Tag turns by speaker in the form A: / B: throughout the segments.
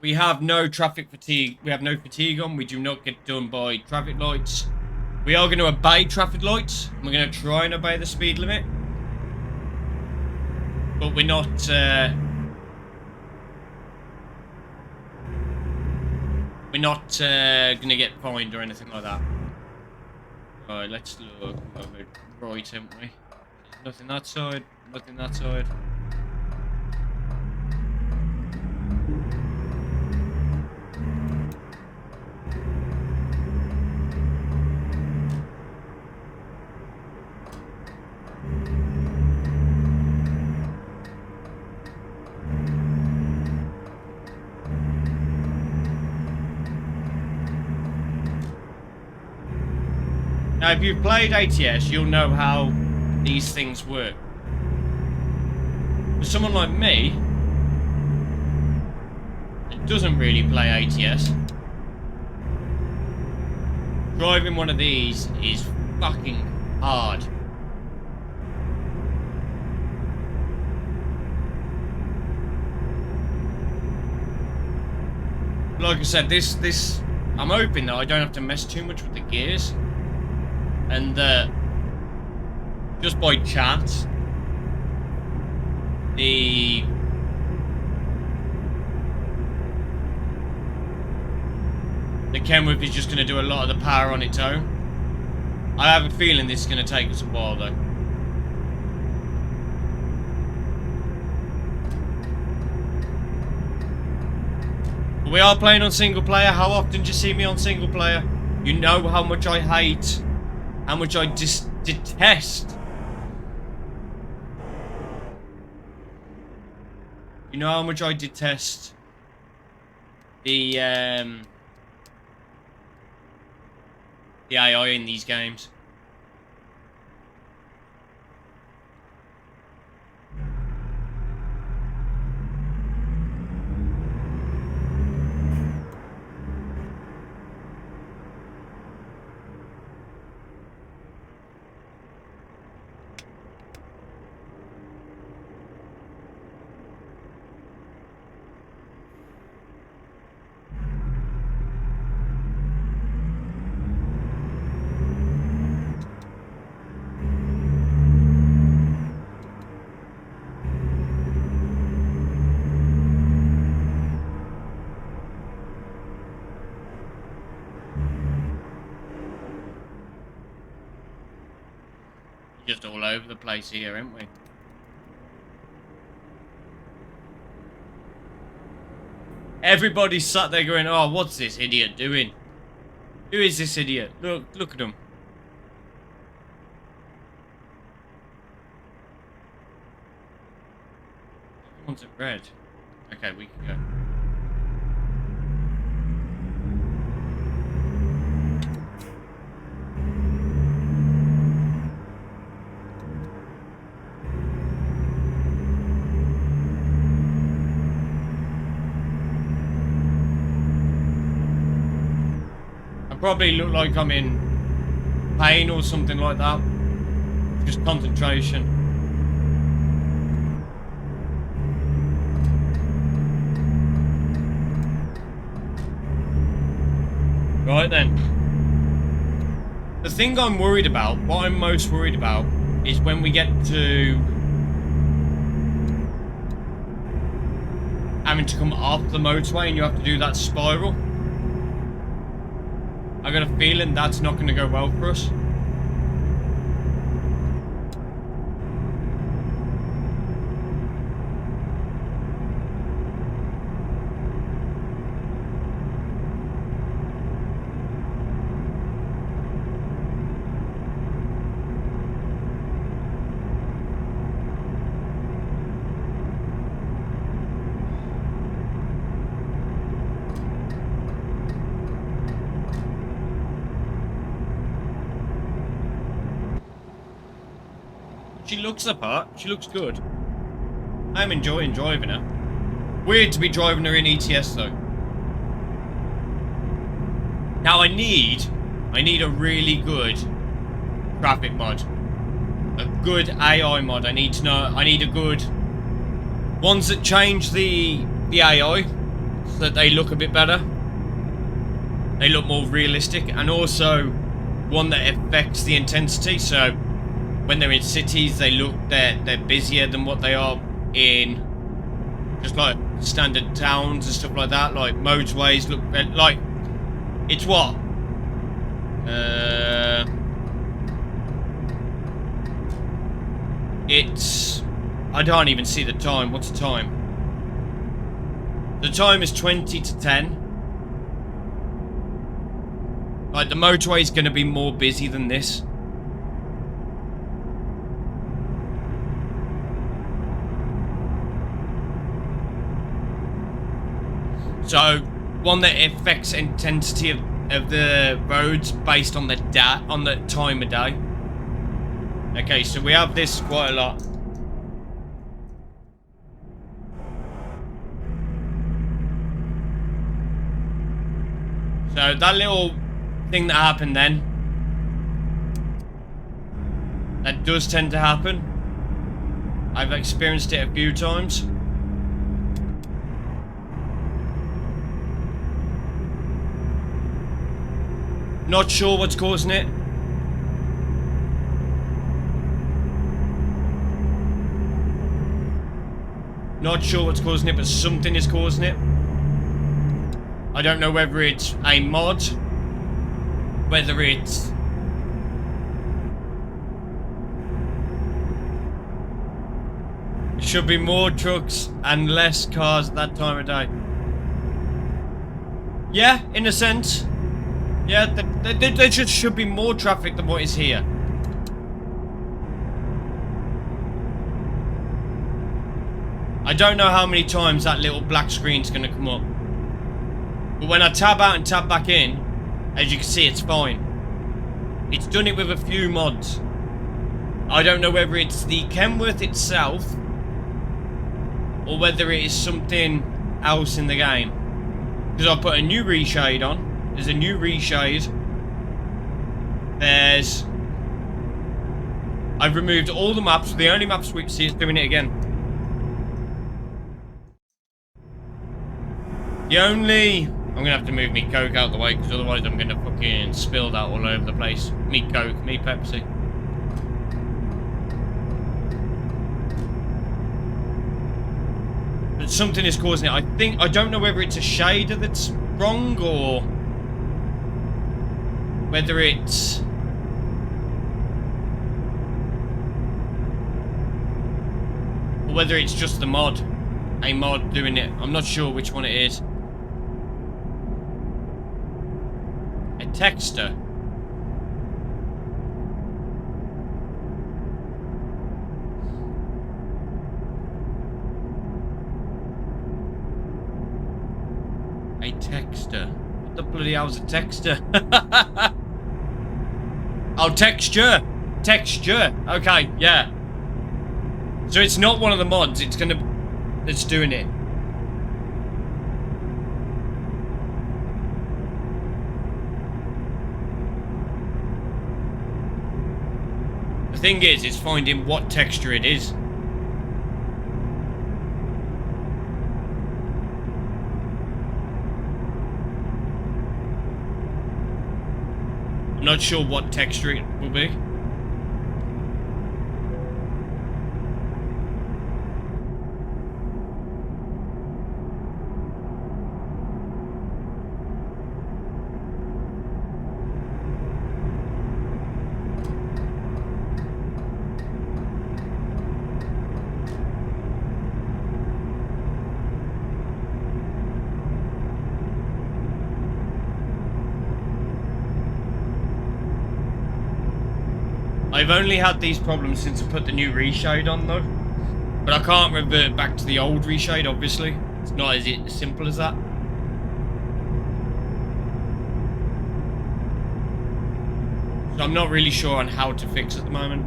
A: We have no traffic fatigue. We have no fatigue on. We do not get done by traffic lights. We are going to obey traffic lights. We're going to try and obey the speed limit. But we're not... we're not going to get fined or anything like that. Alright, let's look over right, haven't we? Nothing that side, nothing that side. Now, if you've played ATS, you'll know how these things work. For someone like me, that doesn't really play ATS, driving one of these is fucking hard. Like I said, this I'm hoping that I don't have to mess too much with the gears. And just by chance, the Kenworth is just going to do a lot of the power on its own. I have a feeling this is going to take us a while though. But we are playing on single player. How often do you see me on single player? You know how much I hate, how much I detest. You know how much I detest the AI in these games. Just all over the place here, aren't we? Everybody's sat there going, oh, what's this idiot doing? Who is this idiot? Look at him. One's at red. Okay, we can go. Probably look like I'm in pain or something like that. Just concentration. Right then. The thing I'm worried about, what I'm most worried about, is when we get to having to come off the motorway and you have to do that spiral. I got a feeling that's not going to go well for us. She looks the part. She looks good. I'm enjoying driving her. Weird to be driving her in ETS though. Now I need a really good traffic mod. A good AI mod. I need a good ones that change the AI. so that they look a bit better. They look more realistic, and also one that affects the intensity. So when they're in cities, they're busier than what they are in just like standard towns and stuff like that. Like motorways look like it's what? It's I can't even see the time. What's the time? The time is 20 to 10. Like, the motorway is going to be more busy than this. So, one that affects intensity of the roads based on the time of day. Okay, so we have this quite a lot. So that little thing that happened then, that does tend to happen. I've experienced it a few times. Not sure what's causing it. Not sure what's causing it, but something is causing it. I don't know whether it's a mod, whether it's should be more trucks and less cars at that time of day. Yeah, in a sense. Yeah, there just should be more traffic than what is here. I don't know how many times that little black screen's going to come up. But when I tab out and tab back in, as you can see, it's fine. It's done it with a few mods. I don't know whether it's the Kenworth itself, or whether it is something else in the game. Because I put a new reshade on. There's a new reshade. I've removed all the maps. The only maps we see is doing it again. I'm gonna have to move me Coke out of the way, because otherwise I'm gonna fucking spill that all over the place. Me Coke, me Pepsi. But something is causing it. I don't know whether it's a shader that's wrong, or whether it's just the mod. A mod doing it. I'm not sure which one it is. A texter. A texter. What the bloody hell's a texter? Oh, texture. Texture. Okay, yeah. So it's not one of the mods. That's doing it. The thing is, it's finding what texture it is. I'm not sure what texture it will be. I've only had these problems since I put the new reshade on though. But I can't revert back to the old reshade, obviously. It's not as simple as that. So I'm not really sure on how to fix at the moment.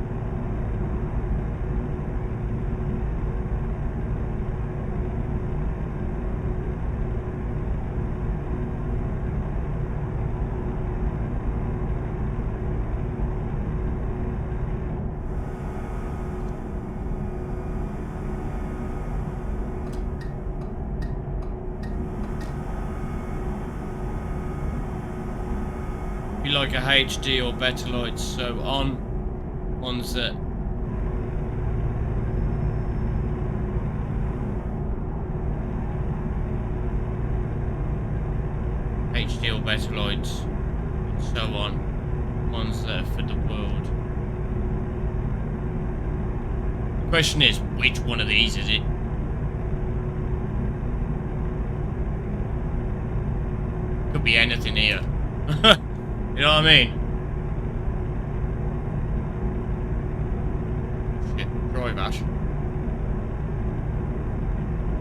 A: like a HD or better lights. So on ones that HD or better lights, and so on. Ones that are for the world. The question is, which one of these is it? Could be anything here. You know what I mean? Shit, drive Ash.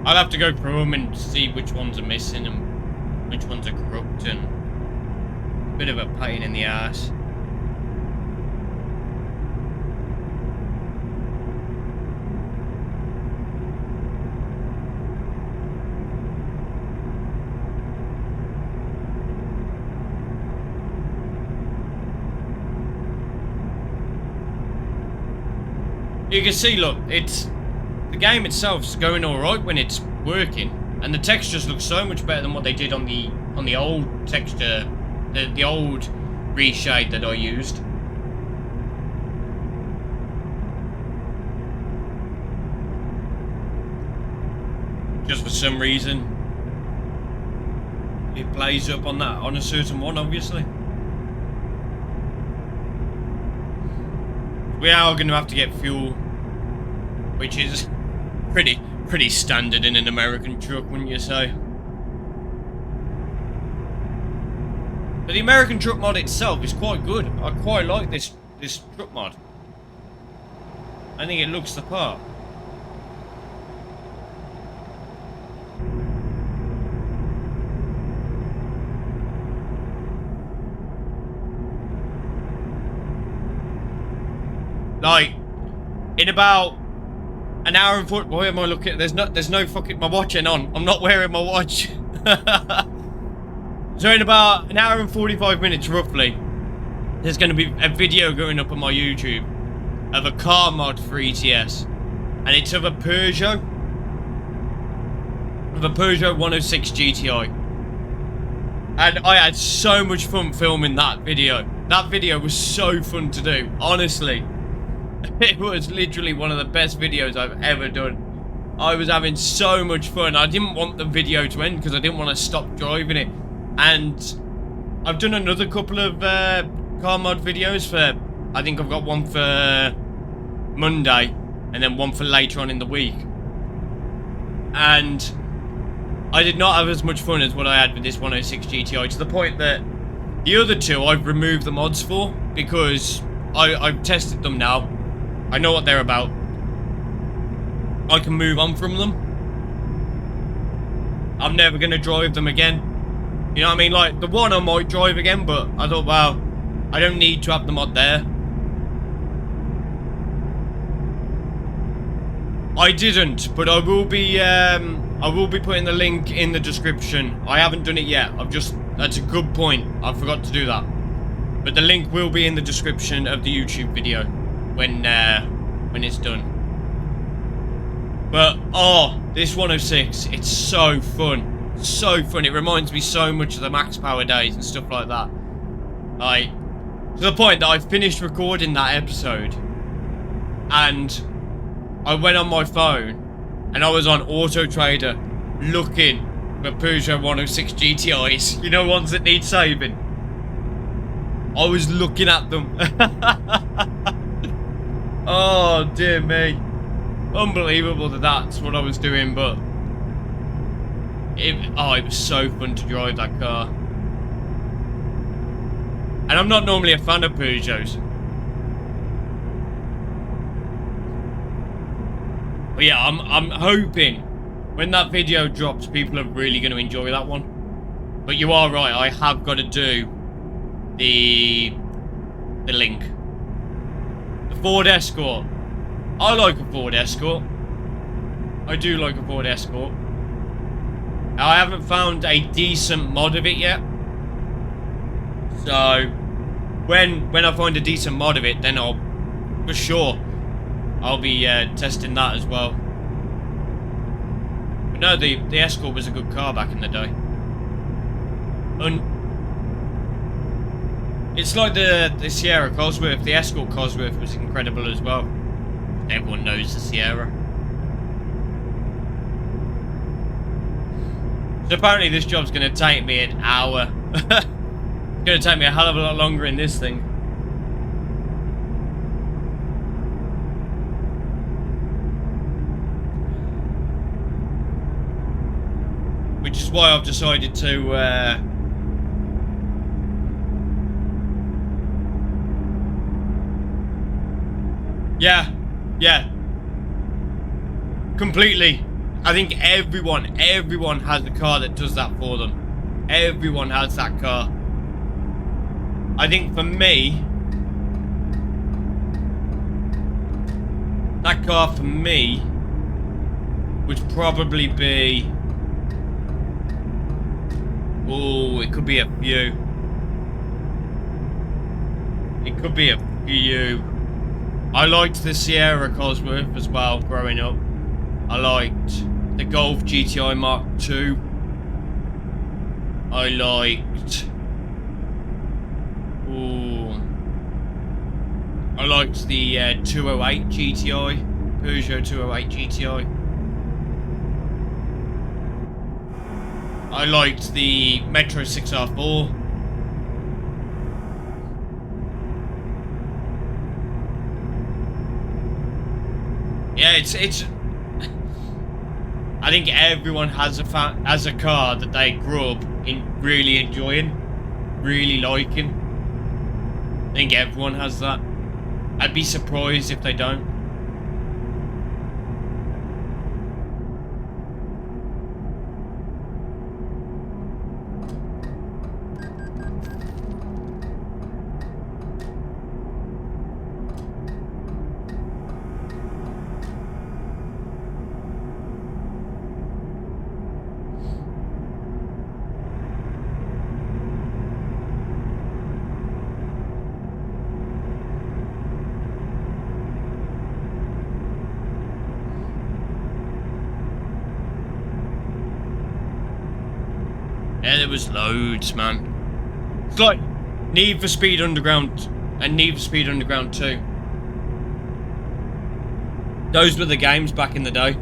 A: I'll have to go through them and see which ones are missing and which ones are corrupt, and a bit of a pain in the ass. You can see, look, the game itself's going alright when it's working, and the textures look so much better than what they did on the old texture, the old reshade that I used. Just for some reason, it plays up on that, on a certain one, obviously. We are going to have to get fuel, which is pretty standard in an American truck, wouldn't you say? But the American truck mod itself is quite good. I quite like this truck mod. I think it looks the part. Like, in about an hour and 40. Why am I looking? There's no fucking. My watch ain't on. I'm not wearing my watch. So in about an hour and 45 minutes, roughly, there's going to be a video going up on my YouTube of a car mod for ETS, and it's of a Peugeot 106 GTI, and I had so much fun filming that video. That video was so fun to do, honestly. It was literally one of the best videos I've ever done. I was having so much fun. I didn't want the video to end because I didn't want to stop driving it. And I've done another couple of car mod videos for, I think I've got one for Monday and then one for later on in the week. And I did not have as much fun as what I had with this 106 GTI, to the point that the other two I've removed the mods for, because I've tested them now. I know what they're about. I can move on from them. I'm never going to drive them again. You know what I mean? Like, the one I might drive again, but I thought, well, I don't need to have the mod there. I didn't, but I will be putting the link in the description. I haven't done it yet. That's a good point. I forgot to do that. But the link will be in the description of the YouTube video when it's done. But oh, this 106, it's so fun. So fun. It reminds me so much of the Max Power days and stuff like that. Like, to the point that I finished recording that episode and I went on my phone and I was on Auto Trader looking for Peugeot 106 GTIs. You know, ones that need saving. I was looking at them. Oh, dear me. Unbelievable that that's what I was doing, but it was so fun to drive that car. And I'm not normally a fan of Peugeots. But yeah, I'm hoping when that video drops, people are really going to enjoy that one. But you are right, I have got to do the link. The Ford Escort. I like a Ford Escort. I do like a Ford Escort. Now, I haven't found a decent mod of it yet. So when I find a decent mod of it, then I'll be testing that as well. But no, the Escort was a good car back in the day. It's like the Sierra Cosworth. The Escort Cosworth was incredible as well. Everyone knows the Sierra. So apparently this job's going to take me an hour. It's going to take me a hell of a lot longer in this thing. Which is why I've decided to yeah, completely. I think everyone has a car that does that for them. Everyone has that car. I think for me, that car for me would probably be, oh, it could be a few. It could be a few. I liked the Sierra Cosworth as well growing up. I liked the Golf GTI Mark II. I liked... ooh, I liked the 208 GTI. Peugeot 208 GTI. I liked the Metro 6R4. Yeah, it's. I think everyone has a car that they grew up in really enjoying, really liking. I think everyone has that. I'd be surprised if they don't. Yeah, there was loads, man. It's like Need for Speed Underground and Need for Speed Underground 2. Those were the games back in the day.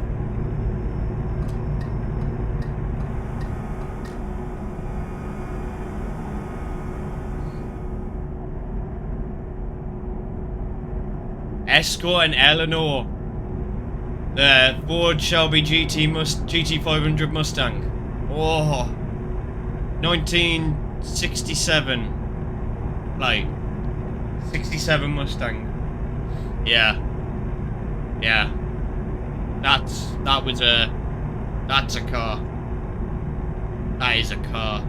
A: Escort and Eleanor. The Ford Shelby GT500 Mustang. Oh. 1967. Like 67 Mustang. Yeah. Yeah. That's a car. That is a car.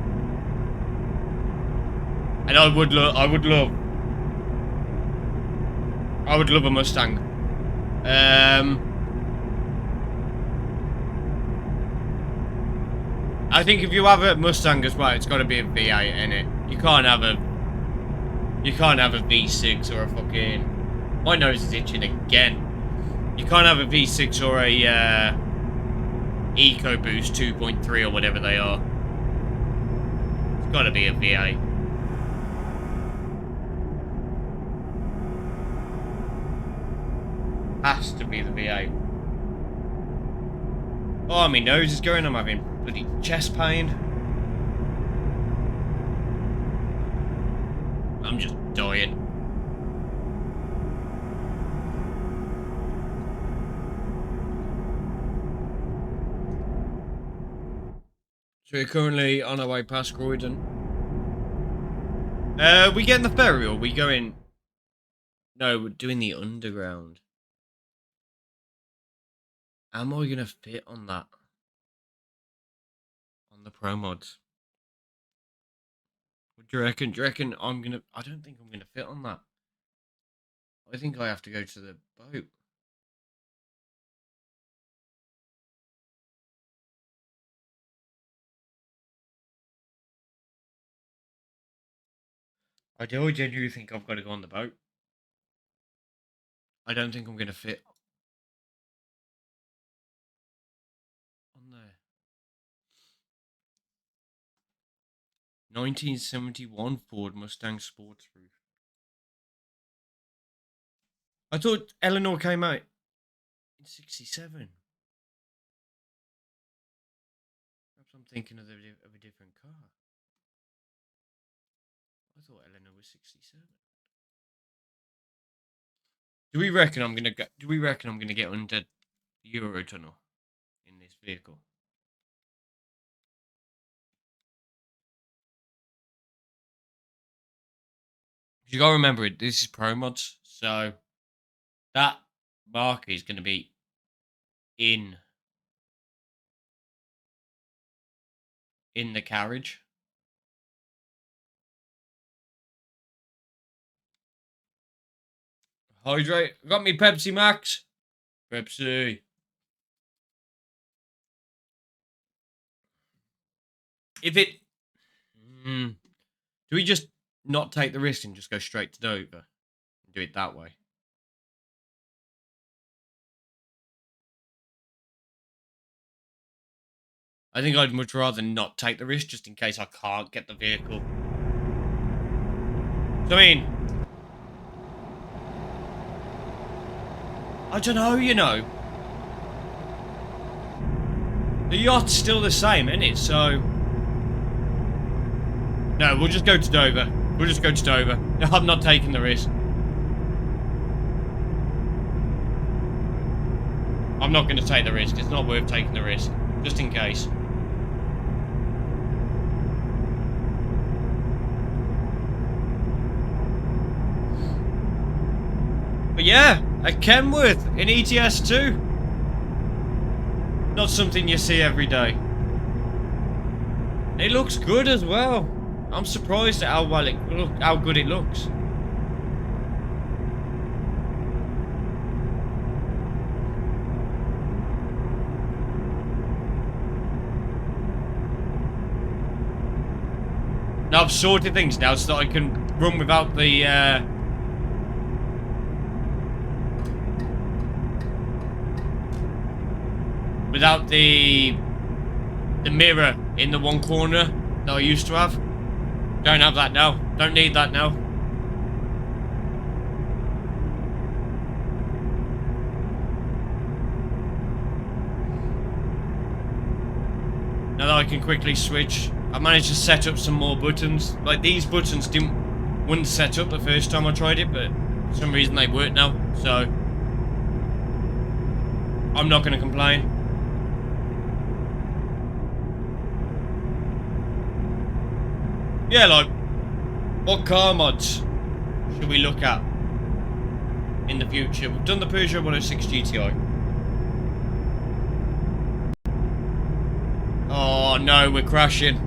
A: And I would love a Mustang. I think if you have a Mustang as well, it's got to be a V8 in it. You can't have a V6 or a fucking... My nose is itching again. You can't have a V6 or a EcoBoost 2.3 or whatever they are. It's got to be a V8. Has to be the V8. Oh, my nose is going. I'm having bloody chest pain. I'm just dying. So we're currently on our way past Croydon. We getting the ferry or we going... No, we're doing the underground. Am I gonna fit on that? On the Pro Mods? What do you reckon? Do you reckon I'm gonna... I don't think I'm gonna fit on that. I think I have to go to the boat. I do genuinely think I've got to go on the boat. I don't think I'm gonna fit on there. 1971 Ford Mustang Sports Roof. I thought Eleanor came out in 67. Perhaps I'm thinking of a different car. I thought Eleanor was 67. Do we reckon I'm gonna get? Do we reckon I'm gonna get under the Eurotunnel in this vehicle? You gotta remember it. This is Pro Mods, so that marker is gonna be in the carriage. Hydrate. Got me Pepsi Max. Pepsi. If it... do we just not take the risk and just go straight to Dover? And do it that way? I think I'd much rather not take the risk just in case I can't get the vehicle. So, I mean... I don't know, you know. The yacht's still the same, isn't it? So... No, we'll just go to Dover. We'll just go to Dover. I'm not taking the risk. I'm not going to take the risk. It's not worth taking the risk. Just in case. But yeah, a Kenworth in ETS2. Not something you see every day. It looks good as well. I'm surprised at how good it looks. Now I've sorted things now so that I can run without the mirror in the one corner that I used to have. Don't have that now. Don't need that now. Now that I can quickly switch, I managed to set up some more buttons. Like, these buttons wouldn't set up the first time I tried it, but for some reason they work now, so I'm not going to complain. Yeah, like, what car mods should we look at in the future? We've done the Peugeot 106 GTI. Oh no, we're crashing.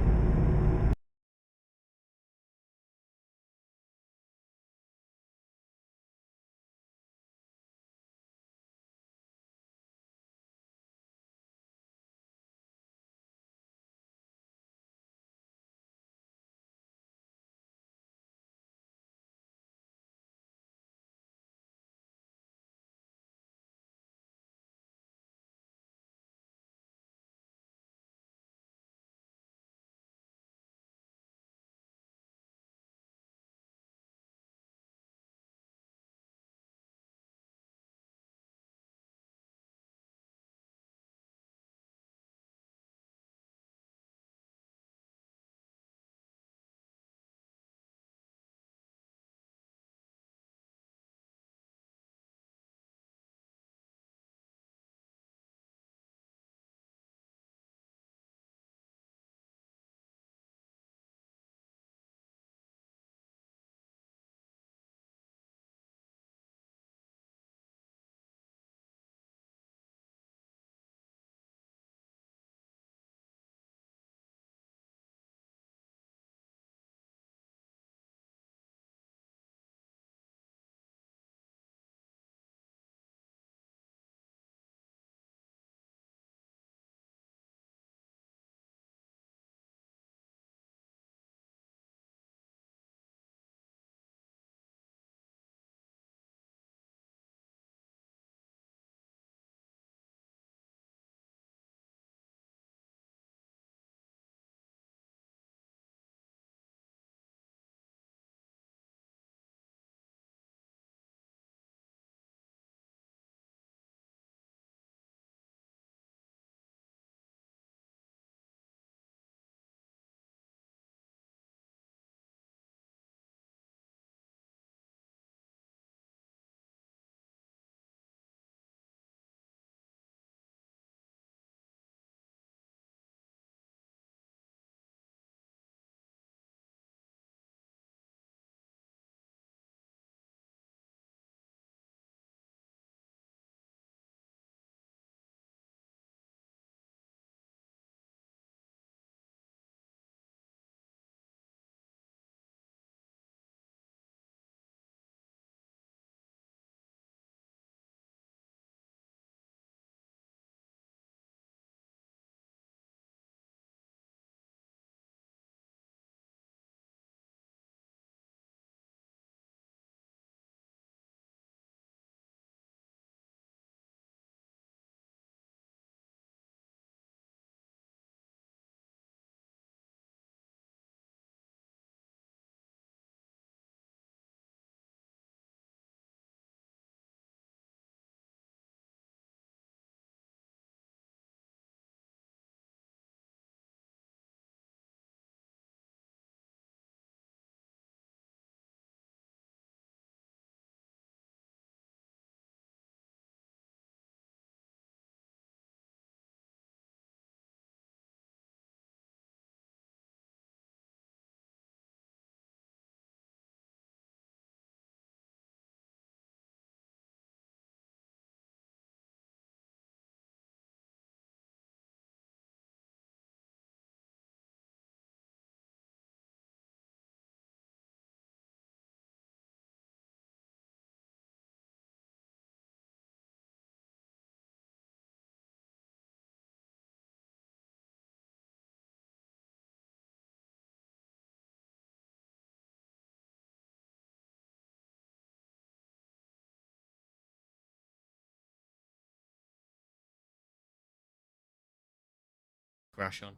A: crash on?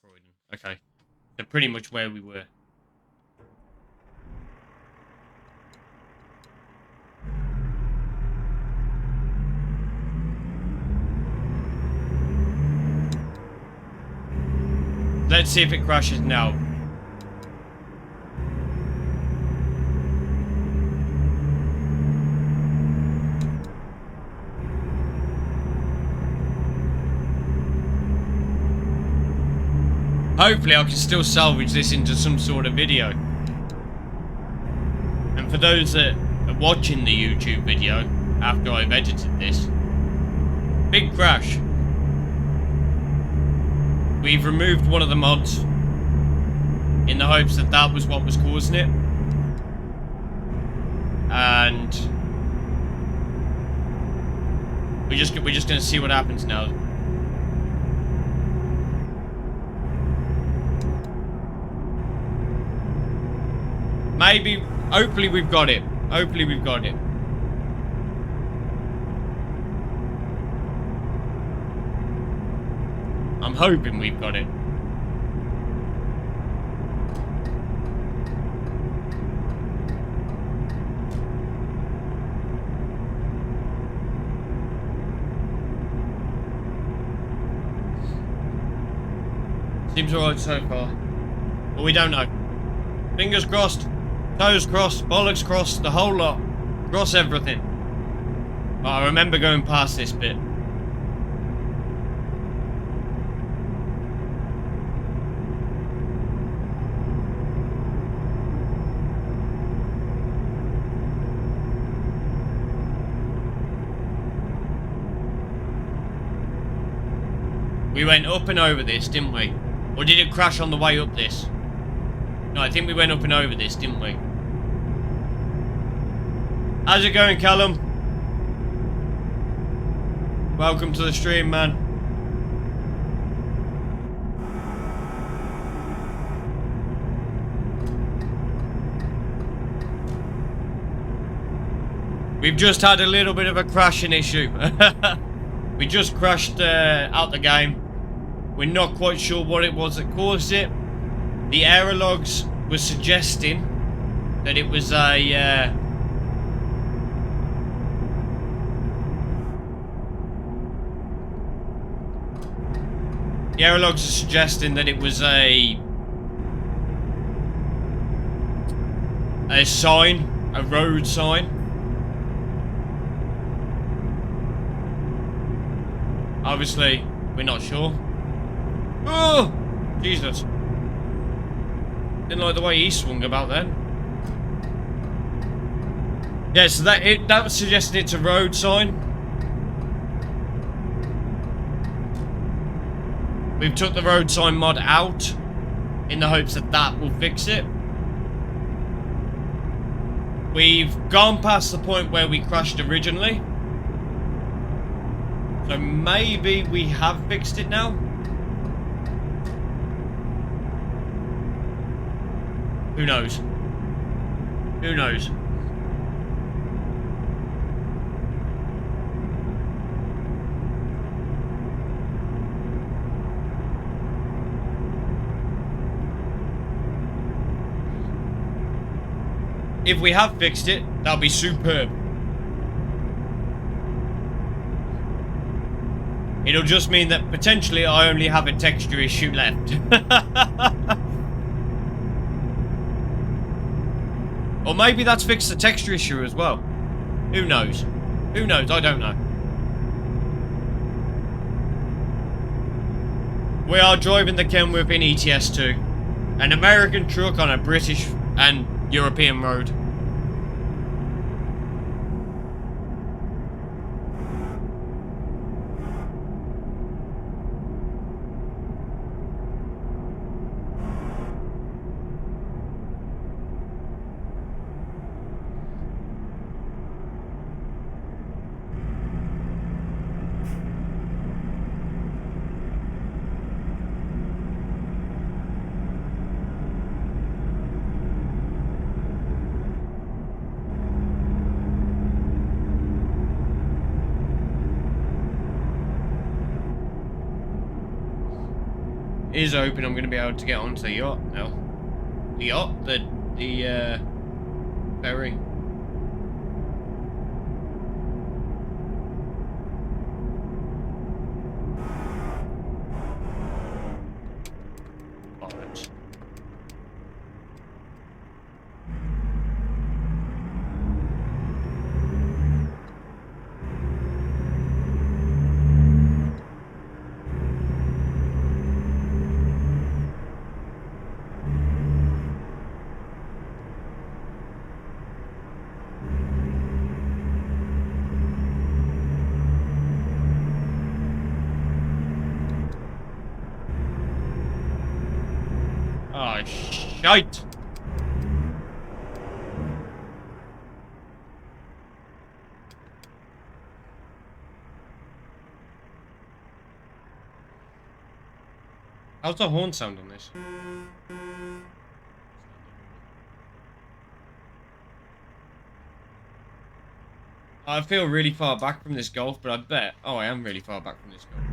A: Croydon. Okay. So pretty much where we were. Let's see if it crashes now. Hopefully I can still salvage this into some sort of video. And for those that are watching the YouTube video after I've edited this, big crash. We've removed one of the mods in the hopes that that was what was causing it. And we're just going to see what happens now. Maybe, hopefully we've got it. Hopefully we've got it. I'm hoping we've got it. Seems alright so far. But we don't know. Fingers crossed. Toes crossed. Bollocks crossed. The whole lot. Cross everything. But I remember going past this bit. We went up and over this, didn't we? Or did it crash on the way up this? No, I think we went up and over this, didn't we? How's it going, Callum? Welcome to the stream, man. We've just had a little bit of a crashing issue. We just crashed out the game. We're not quite sure what it was that caused it. The error logs were suggesting that it was a... the error logs are suggesting that it was a sign, a road sign. Obviously, we're not sure. Oh, Jesus. Didn't like the way he swung about then. Yeah, so that was suggesting it's a road sign. We've took the road sign mod out in the hopes that that will fix it. We've gone past the point where we crashed originally. So maybe we have fixed it now. Who knows? Who knows? If we have fixed it, that'll be superb. It'll just mean that potentially I only have a texture issue left. Or maybe that's fixed the texture issue as well. Who knows? Who knows? I don't know. We are driving the Kenworth in ETS2. An American truck on a British and European road. Here's hoping I'm going to be able to get onto the yacht now. The yacht? The ferry. Bollocks. Oh, shite! How's the horn sound on this? I feel really far back from this Golf, but I bet... Oh, I am really far back from this Golf.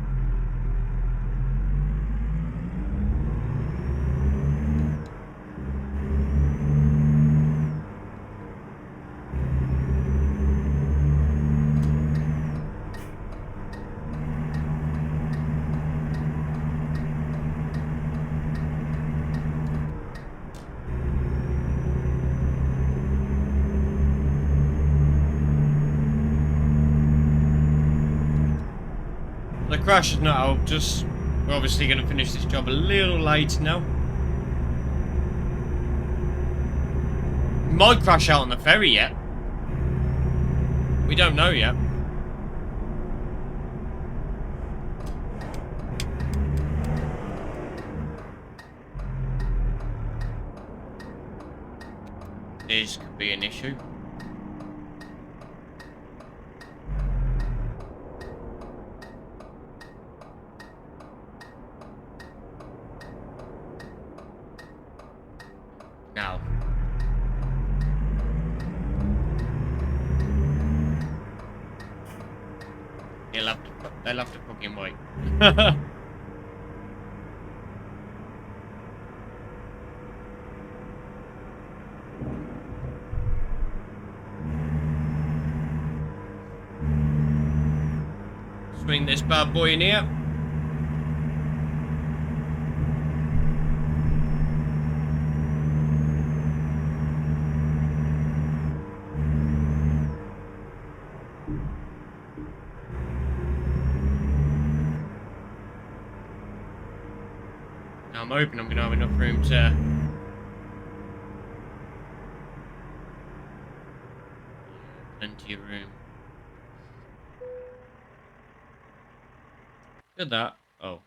A: The crash has not helped us. We're obviously going to finish this job a little late now. Might crash out on the ferry yet. We don't know yet. This could be an issue. Now. They'll have to fucking wait. Swing this bad boy in here. Now I'm hoping I'm going to have enough room to... Plenty of room. Look at that. Oh.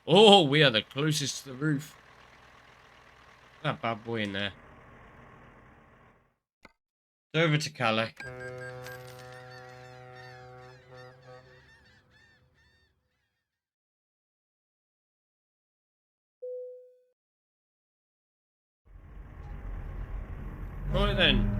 A: Oh, we are the closest to the roof. That bad boy in there. Over to Calais. Right then.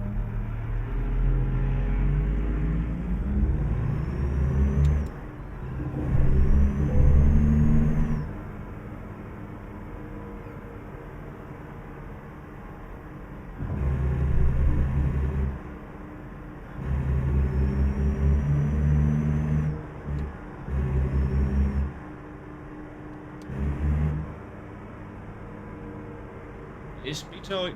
A: Just be tight.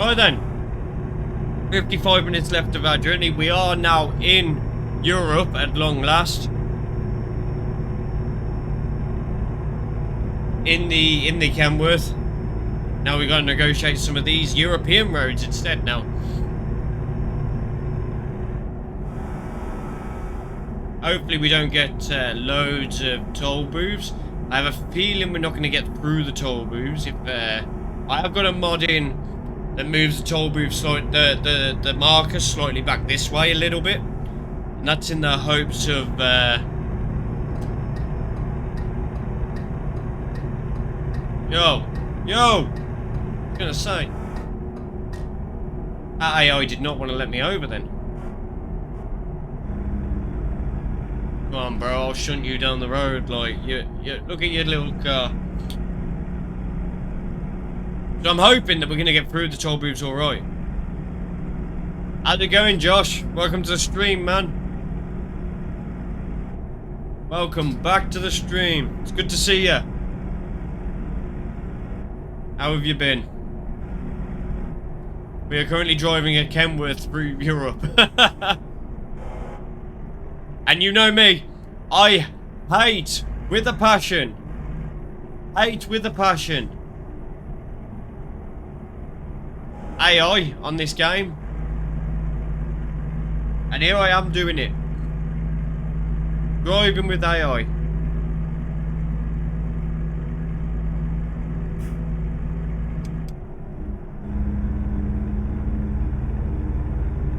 A: Right then. 55 minutes left of our journey. We are now in Europe at long last. In the Kenworth. Now we got to negotiate some of these European roads instead now. Hopefully we don't get loads of toll booths. I have a feeling we're not going to get through the toll booths. If I have got a mod in that moves the toll booths, the marker slightly back this way a little bit, and that's in the hopes of yo, I was gonna say that AI did not want to let me over then. Come on, bro, I'll shunt you down the road. Like, you look at your little car. So I'm hoping that we're going to get through the toll booths alright. How's it going, Josh? Welcome to the stream, man. Welcome back to the stream. It's good to see you. How have you been? We are currently driving a Kenworth through Europe. And you know me, I hate with a passion. Hate with a passion. AI on this game. And here I am doing it. Driving with AI.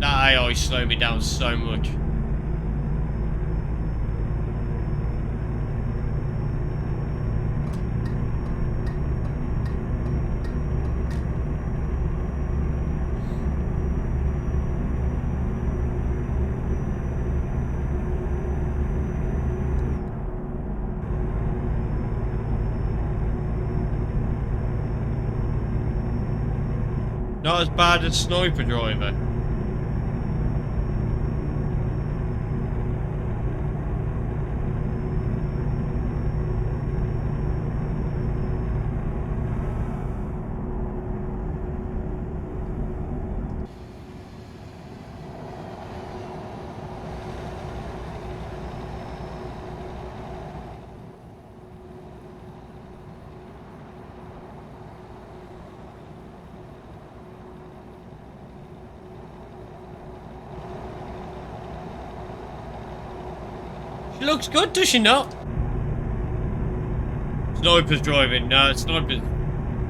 A: That AI slowed me down so much. Not as bad as Sniper Driver. She looks good, does she not? Sniper's driving. No, Sniper's...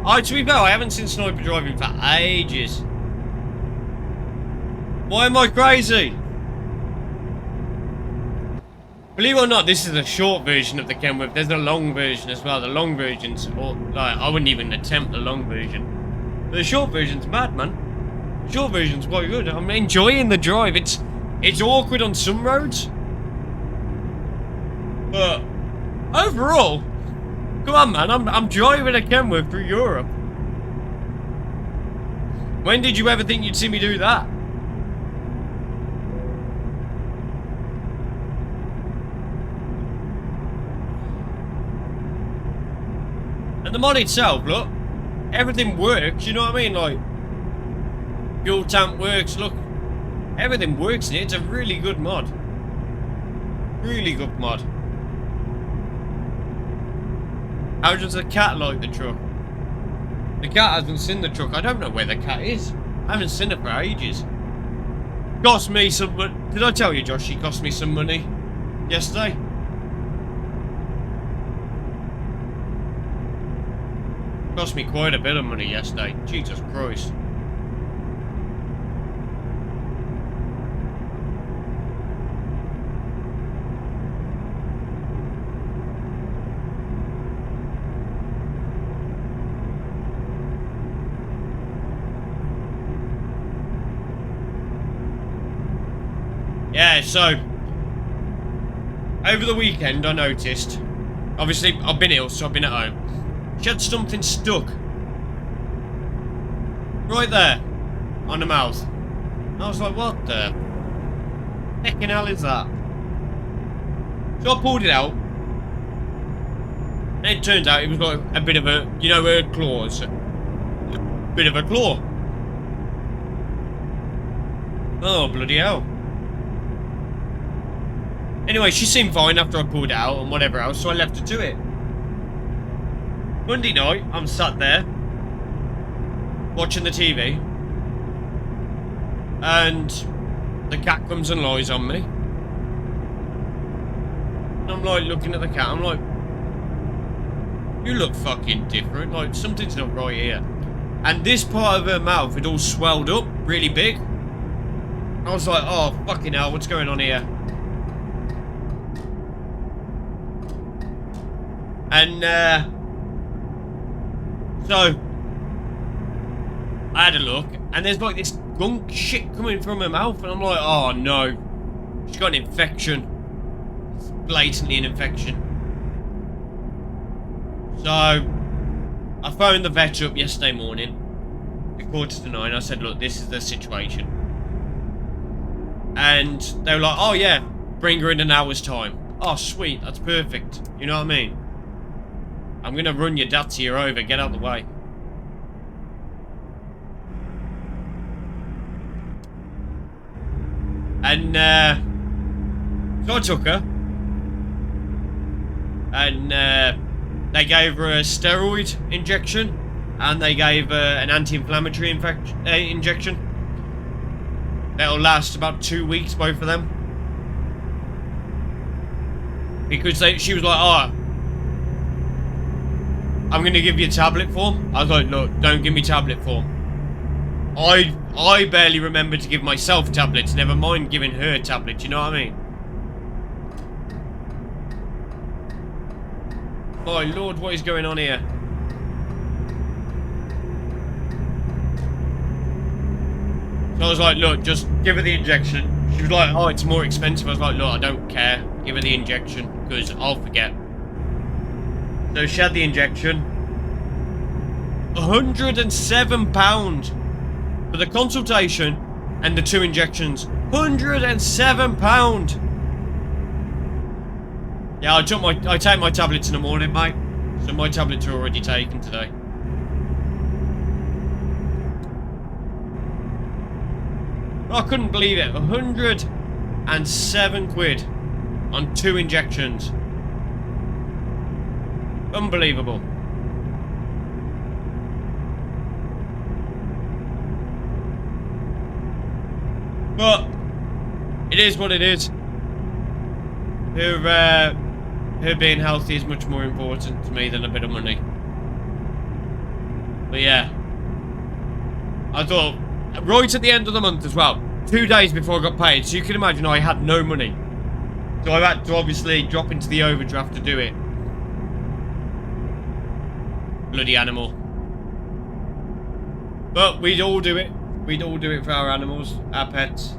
A: Oh, to be fair, I haven't seen Sniper driving for ages. Why am I crazy? Believe it or not, this is a short version of the Kenworth. There's a long version as well. The long version's... Or, like, I wouldn't even attempt the long version. But the short version's mad, man. The short version's quite good. I'm enjoying the drive. It's awkward on some roads. But overall, come on, man, I'm driving a Kenworth through Europe. When did you ever think you'd see me do that? And the mod itself, look, everything works, you know what I mean? Like, fuel tank works, look, everything works in it. It's a really good mod. Really good mod. How does the cat like the truck? The cat hasn't seen the truck. I don't know where the cat is. I haven't seen it for ages. Cost me some... Did I tell you, Josh, she cost me some money yesterday? Cost me quite a bit of money yesterday. Jesus Christ. Yeah, so over the weekend I noticed, obviously I've been ill, so I've been at home. She had something stuck right there on the mouth. I was like, what the heckin' hell is that? So I pulled it out, and it turns out it was like a bit of a, you know, her claws, a bit of a claw. Oh, bloody hell. Anyway, she seemed fine after I pulled it out and whatever else, so I left her to it. Monday night, I'm sat there watching the TV, and the cat comes and lies on me. And I'm like looking at the cat, I'm like, you look fucking different, like something's not right here. And this part of her mouth had all swelled up really big. I was like, oh fucking hell, what's going on here? And so I had a look, and there's like this gunk shit coming from her mouth, and I'm like, oh no, she's got an infection. It's blatantly an infection. So I phoned the vet up yesterday morning at 8:45. I said, look, this is the situation. And they were like, oh yeah, bring her in an hour's time. Oh sweet, that's perfect. You know what I mean? I'm gonna run your Dacia over, get out of the way. And so I took her, and they gave her a steroid injection, and they gave her an anti-inflammatory injection. That'll last about 2 weeks, both of them. Because she was like, oh, I'm going to give you a tablet form. I was like, look, don't give me tablet form. I barely remember to give myself tablets, never mind giving her tablets, you know what I mean? My lord, what is going on here? So I was like, look, just give her the injection. She was like, oh, it's more expensive. I was like, look, I don't care. Give her the injection, because I'll forget. So she had the injection. £107 for the consultation and the 2 injections. £107. Yeah, I take my tablets in the morning, mate. So my tablets are already taken today. I couldn't believe it. 107 quid on 2 injections. Unbelievable. But it is what it is. Her being healthy is much more important to me than a bit of money. But yeah, I thought right at the end of the month as well, 2 days before I got paid, so you can imagine I had no money. So I had to obviously drop into the overdraft to do it. Bloody animal. But we'd all do it. We'd all do it for our animals, our pets.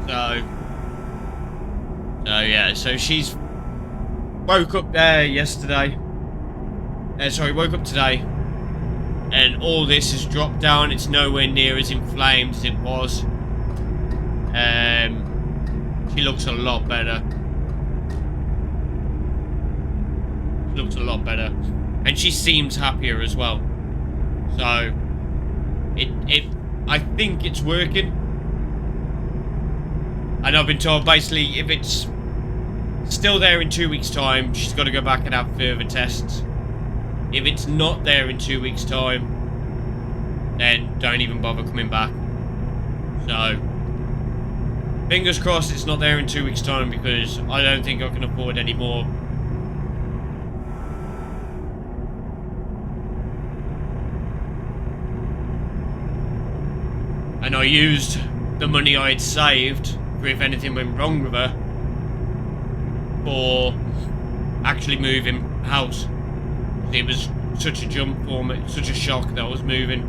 A: So yeah, so she's woke up there yesterday. Woke up today. And all this has dropped down. It's nowhere near as inflamed as it was. She looks a lot better. She looks a lot better. And she seems happier as well. So I think it's working. And I've been told basically if it's still there in 2 weeks' time, she's got to go back and have further tests. If it's not there in 2 weeks' time, then don't even bother coming back. So fingers crossed it's not there in 2 weeks' time, because I don't think I can afford any more. And I used the money I had saved for if anything went wrong with her for actually moving house. It was such a jump for me, such a shock that I was moving.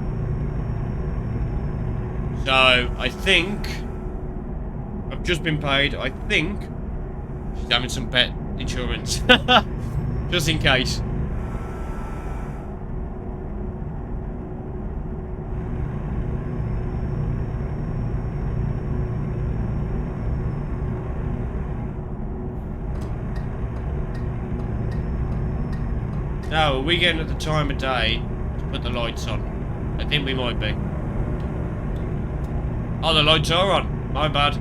A: So I think I've just been paid. I think she's having some pet insurance. Just in case. Now, are we getting at the time of day to put the lights on? I think we might be. Oh, the lights are on. My bad.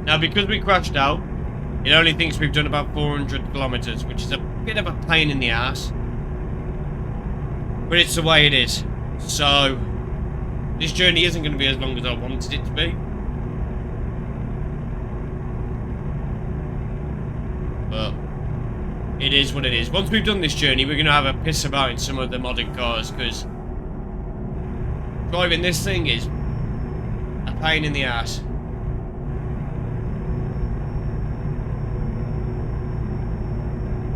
A: Now, because we crashed out, it only thinks we've done about 400 kilometers, which is a bit of a pain in the ass. But it's the way it is. So, this journey isn't going to be as long as I wanted it to be. But it is what it is. Once we've done this journey, we're going to have a piss about in some of the modern cars, because driving this thing is a pain in the ass.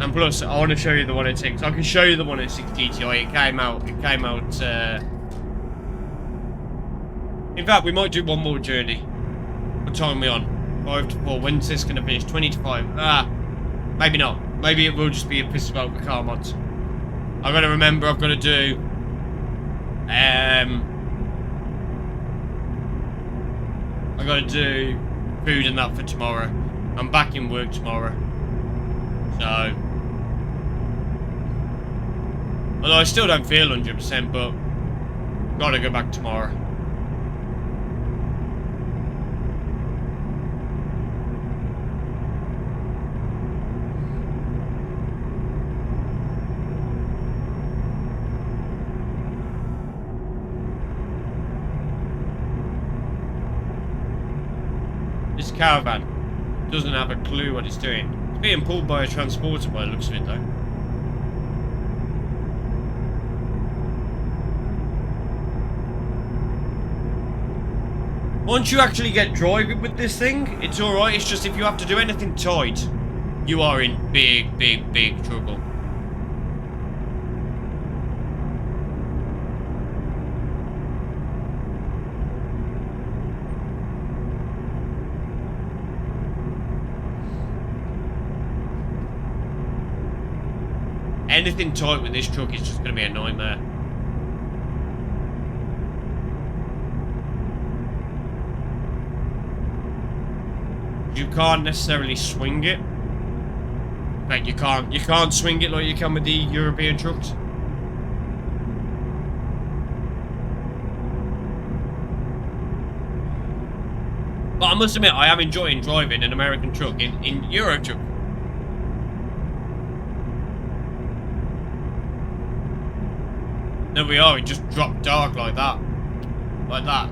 A: And plus, I want to show you the 106. I can show you the 106 GTI. It came out. In fact, we might do one more journey. What time are we on? 5 to 4. When's this going to finish? 20 to 5. Maybe not. Maybe it will just be a piss about the car mods. I've got to remember, I've got to do... I've got to do food and that for tomorrow. I'm back in work tomorrow. So... Although I still don't feel 100%, but... Got to go back tomorrow. This caravan doesn't have a clue what it's doing. It's being pulled by a transporter by the looks of it, though. Once you actually get driving with this thing, it's alright. It's just if you have to do anything tight, you are in big, big, big trouble. Anything tight with this truck is just going to be a nightmare. You can't necessarily swing it. In fact, you can't swing it like you can with the European trucks. But I must admit, I am enjoying driving an American truck in Euro truck. There we are, it just dropped dark like that. Like that.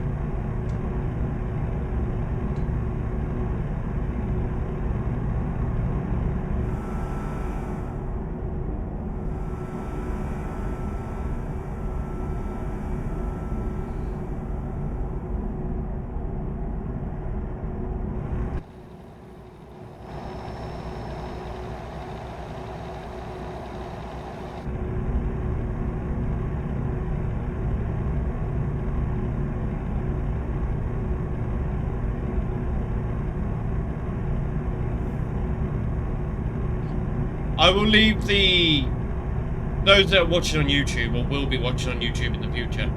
A: I will leave those that are watching on YouTube or will be watching on YouTube in the future.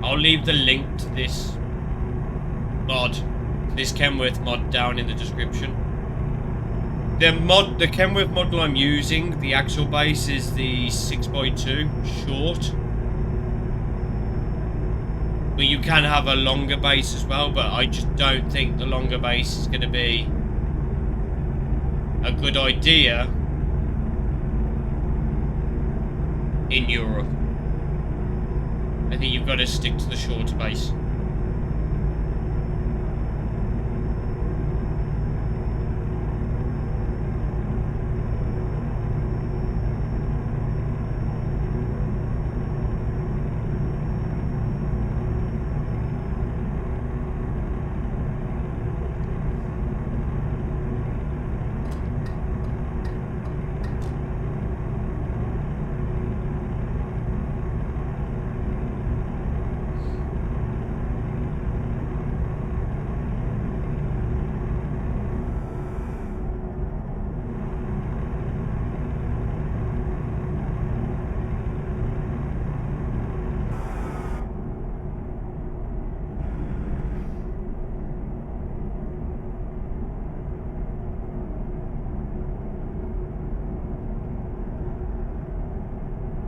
A: I'll leave the link to this mod, this Kenworth mod down in the description. The Kenworth model I'm using, the axle base is the 6x2 short. But you can have a longer base as well, but I just don't think the longer base is going to be a good idea in Europe. I think you've got to stick to the shorter base.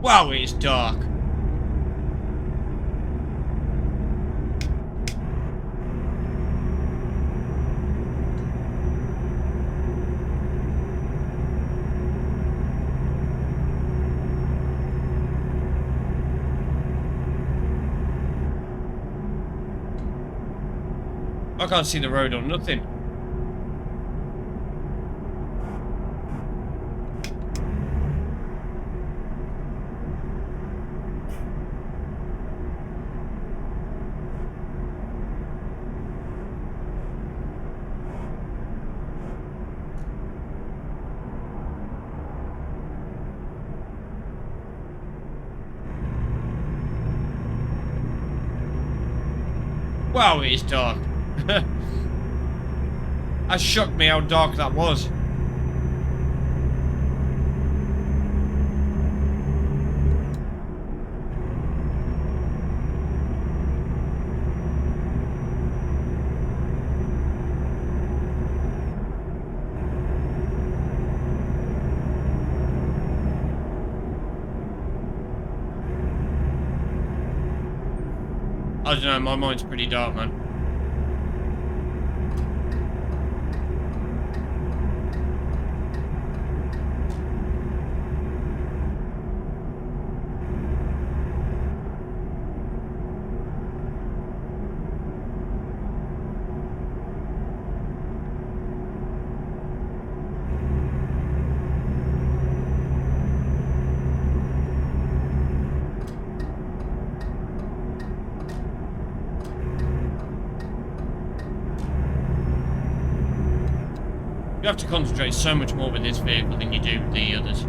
A: Wow, it is dark. I can't see the road or nothing. Wow, it is dark. That shocked me how dark that was. I don't know, my mind's pretty dark, man. You have to concentrate so much more with this vehicle than you do with the others.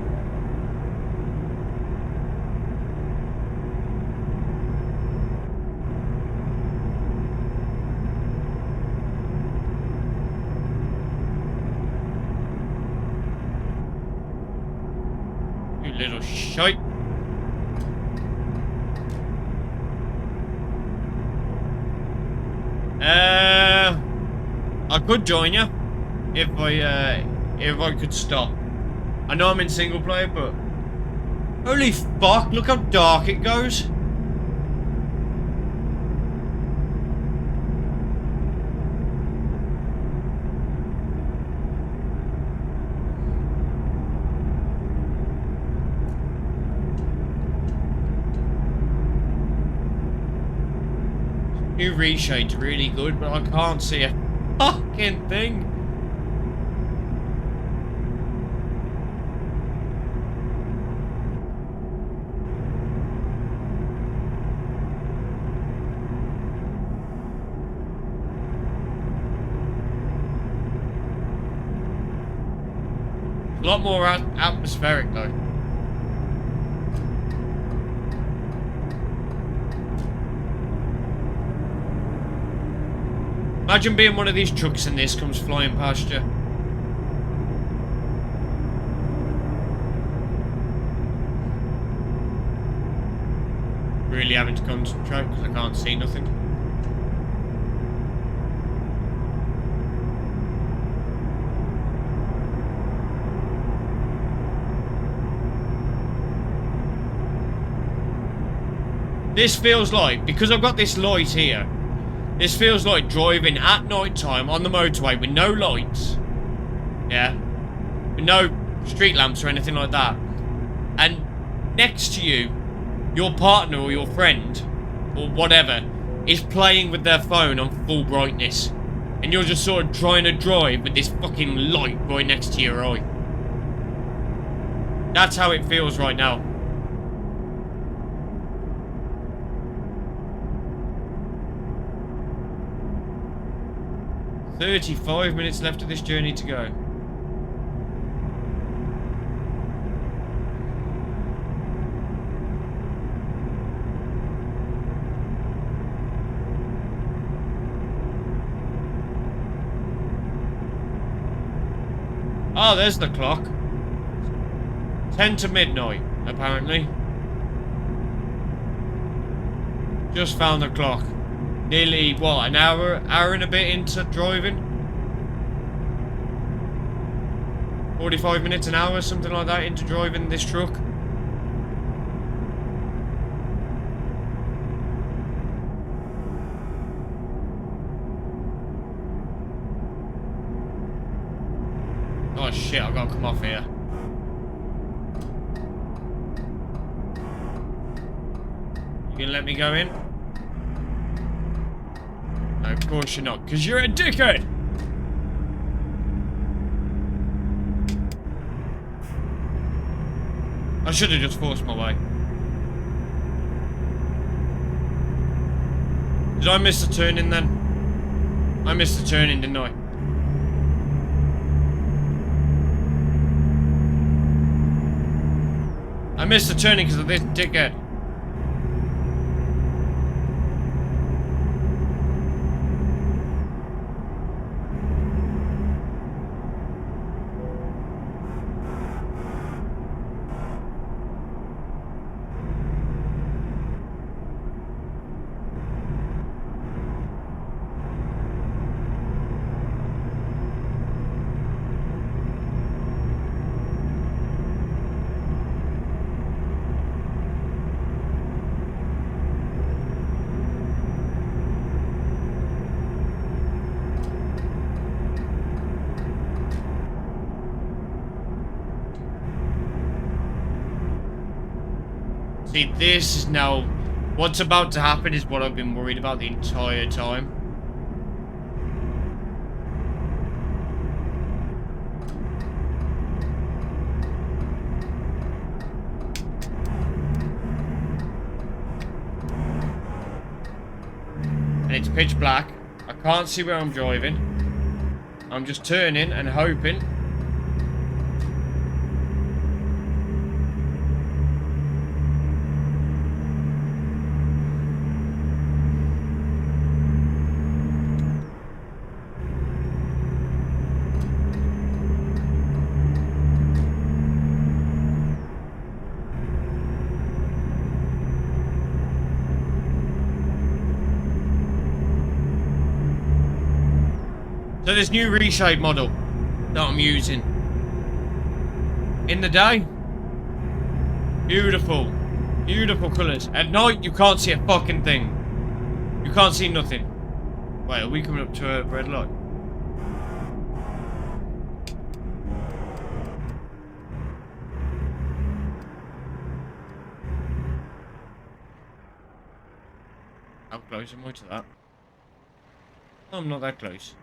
A: You little shite. I could join you. If I could stop. I know I'm in single player, but holy fuck, look how dark it goes. New reshade's really good, but I can't see a fucking thing. A lot more atmospheric though. Imagine being one of these trucks and this comes flying past you. Really having to concentrate because I can't see nothing. This feels like, because I've got this light here, this feels like driving at night time on the motorway with no lights. Yeah? With no street lamps or anything like that. And next to you, your partner or your friend, or whatever, is playing with their phone on full brightness. And you're just sort of trying to drive with this fucking light right next to your eye. That's how it feels right now. "35 minutes left of this journey to go." Oh, there's the clock. 10 to midnight, apparently. Just found the clock. Nearly, what, an hour and a bit into driving? 45 minutes, an hour, something like that, into driving this truck. Oh shit, I gotta come off here. You gonna let me go in? No, of course you're not, because you're a dickhead! I should have just forced my way. Did I miss the turning then? I missed the turning, didn't I? I missed the turning because of this dickhead. See, this is now... What's about to happen is what I've been worried about the entire time. And it's pitch black. I can't see where I'm driving. I'm just turning and hoping. So this new reshape model that I'm using. In the day, beautiful. Beautiful colours. At night, you can't see a fucking thing. You can't see nothing. Wait, are we coming up to a red light? How close am I to that? Oh, I'm not that close.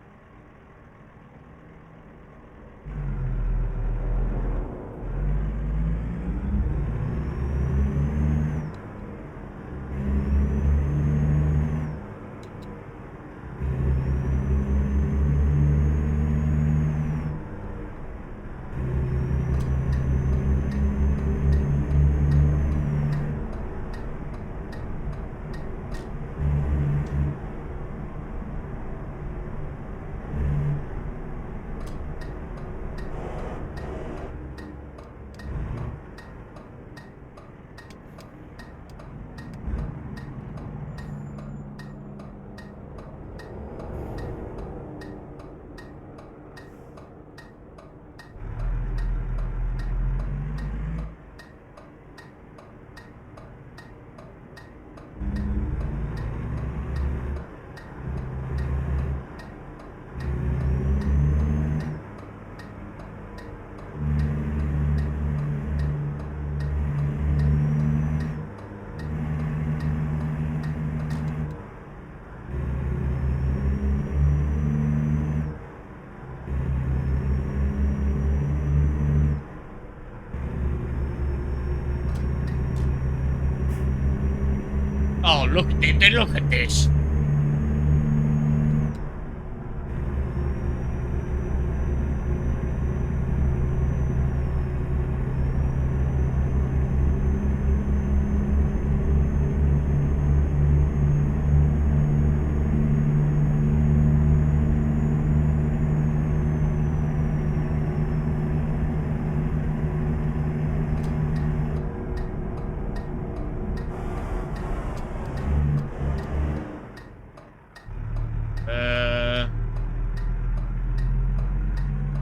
A: Oh, look at this.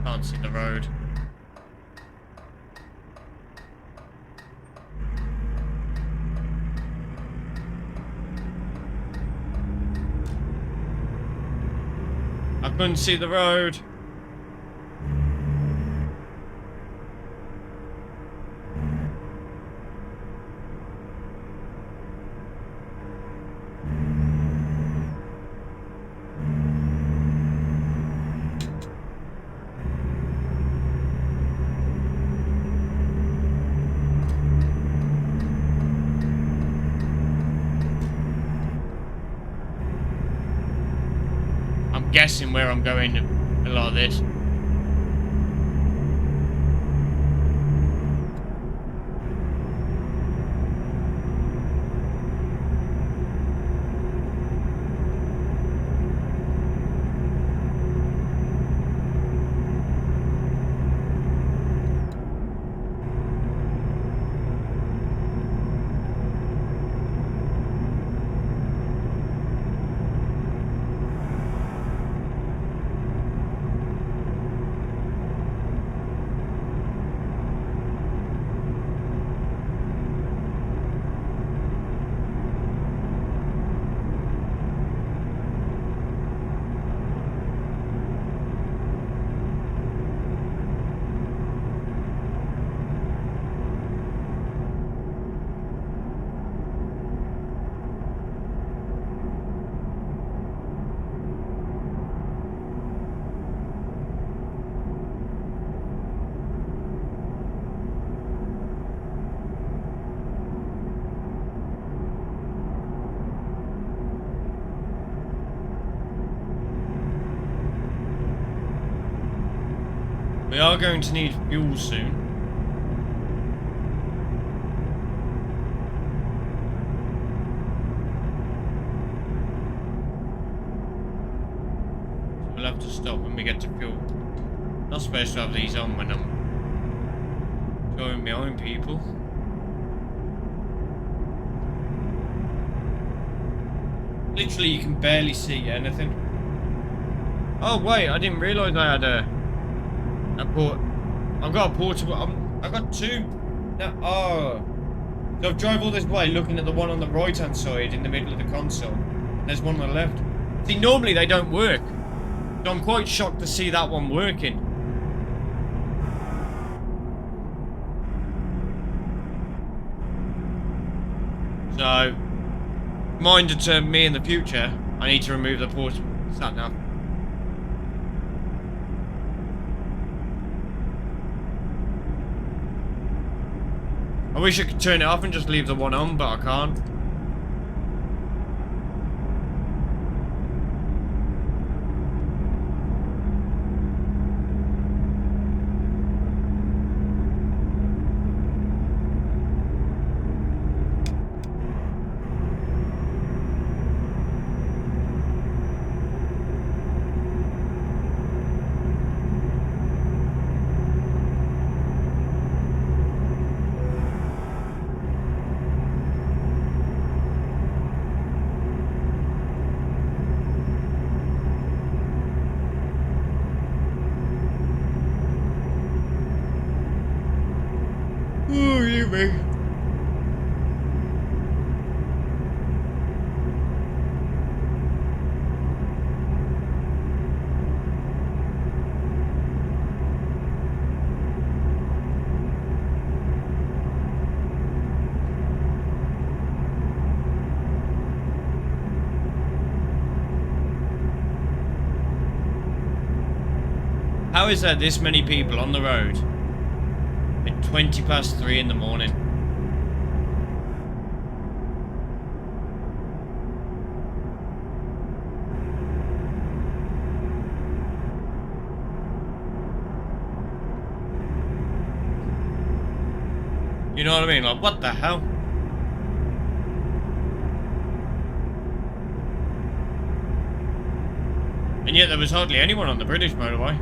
A: Can't see the road. I couldn't see the road. guessing where I'm going a lot of this. We are going to need fuel soon. So we'll have to stop when we get to fuel. Not supposed to have these on when I'm showing my own people. Literally, you can barely see anything. Oh wait, I didn't realise I had a port. I've got a portable. I've got two. No, oh, so I've drove all this way looking at the one on the right hand side in the middle of the console. There's one on the left. See, normally they don't work, so I'm quite shocked to see that one working. So, reminder to me in the future, I need to remove the portable sat nav. I wish I could turn it off and just leave the one on, but I can't. Oh, you me. How is there this many people on the road at 20 past 3 in the morning? You know what I mean? Like, what the hell? And yet there was hardly anyone on the British motorway.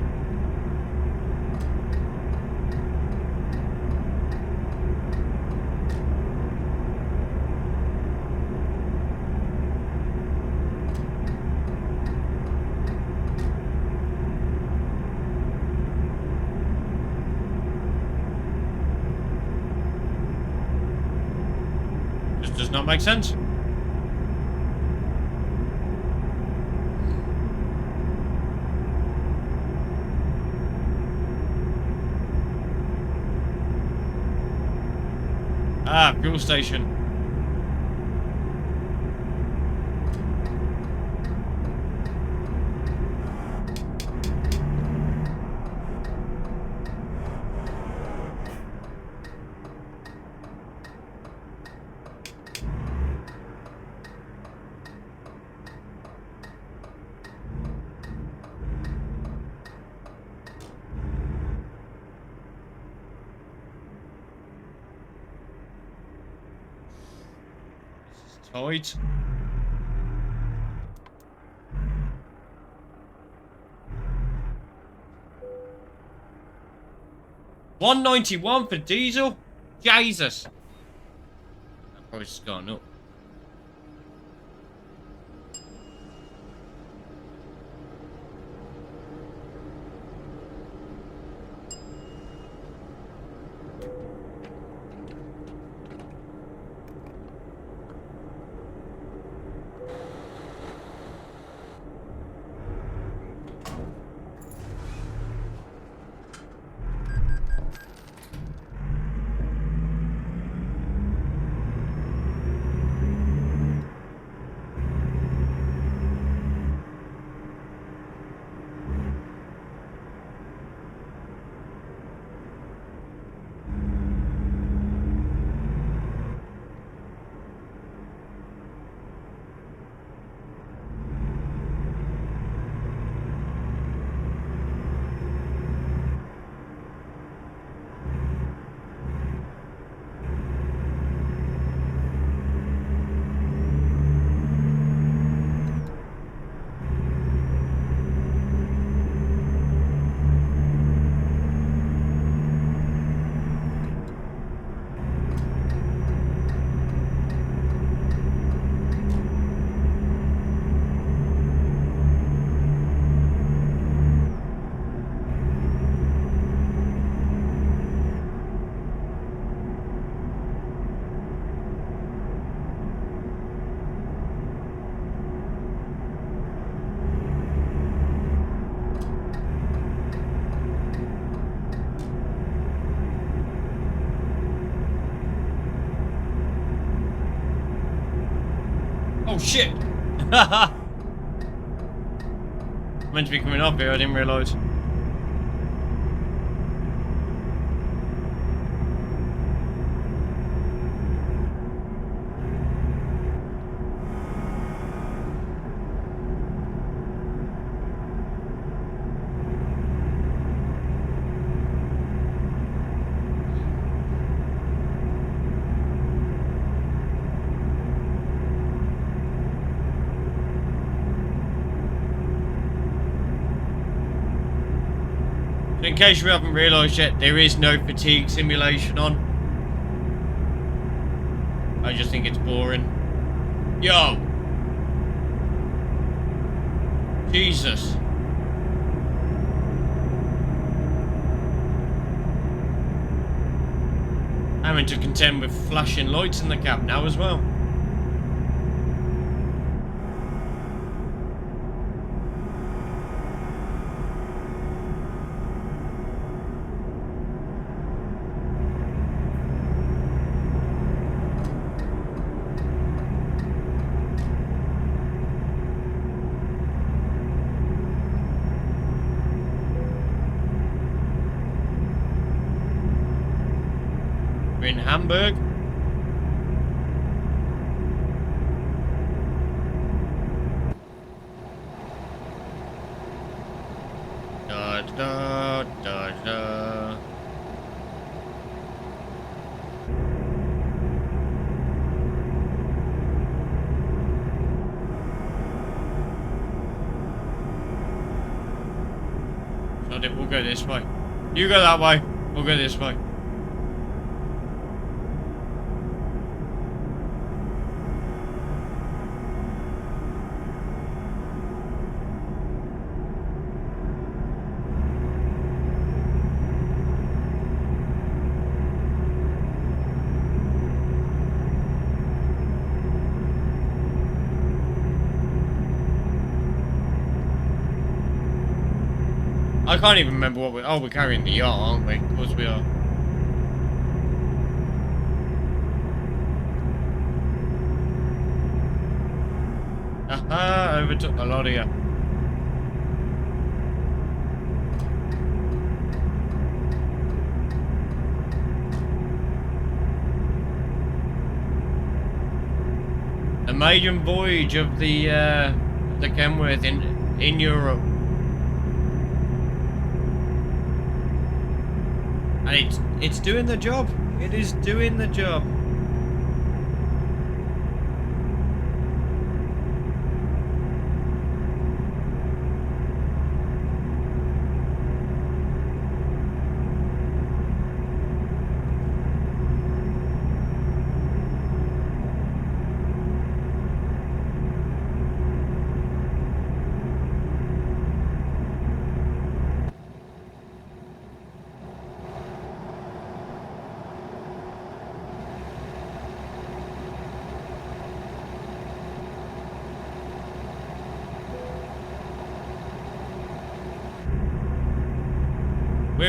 A: Just does not make sense. Ah, fuel station. Tight. $191 for diesel? Jesus. That price has gone up. Oh shit! Meant to be coming up here, I didn't realise. In case you haven't realised yet, there is no fatigue simulation on. I just think it's boring. Yo! Jesus. Having to contend with flashing lights in the cab now as well. We're in Hamburg. Da da da da. We'll go this way. You go that way. We'll go this way. I can't even remember what we're... Oh, we're carrying the yacht, aren't we? Of course we are. Aha, overtook a lot of you. The maiden voyage of the Kenworth in Europe. And it's doing the job. It is doing the job.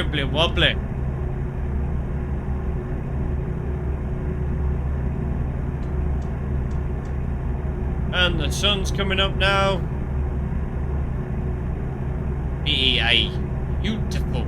A: wibbly wobbly. And the sun's coming up now. BEA. Beautiful.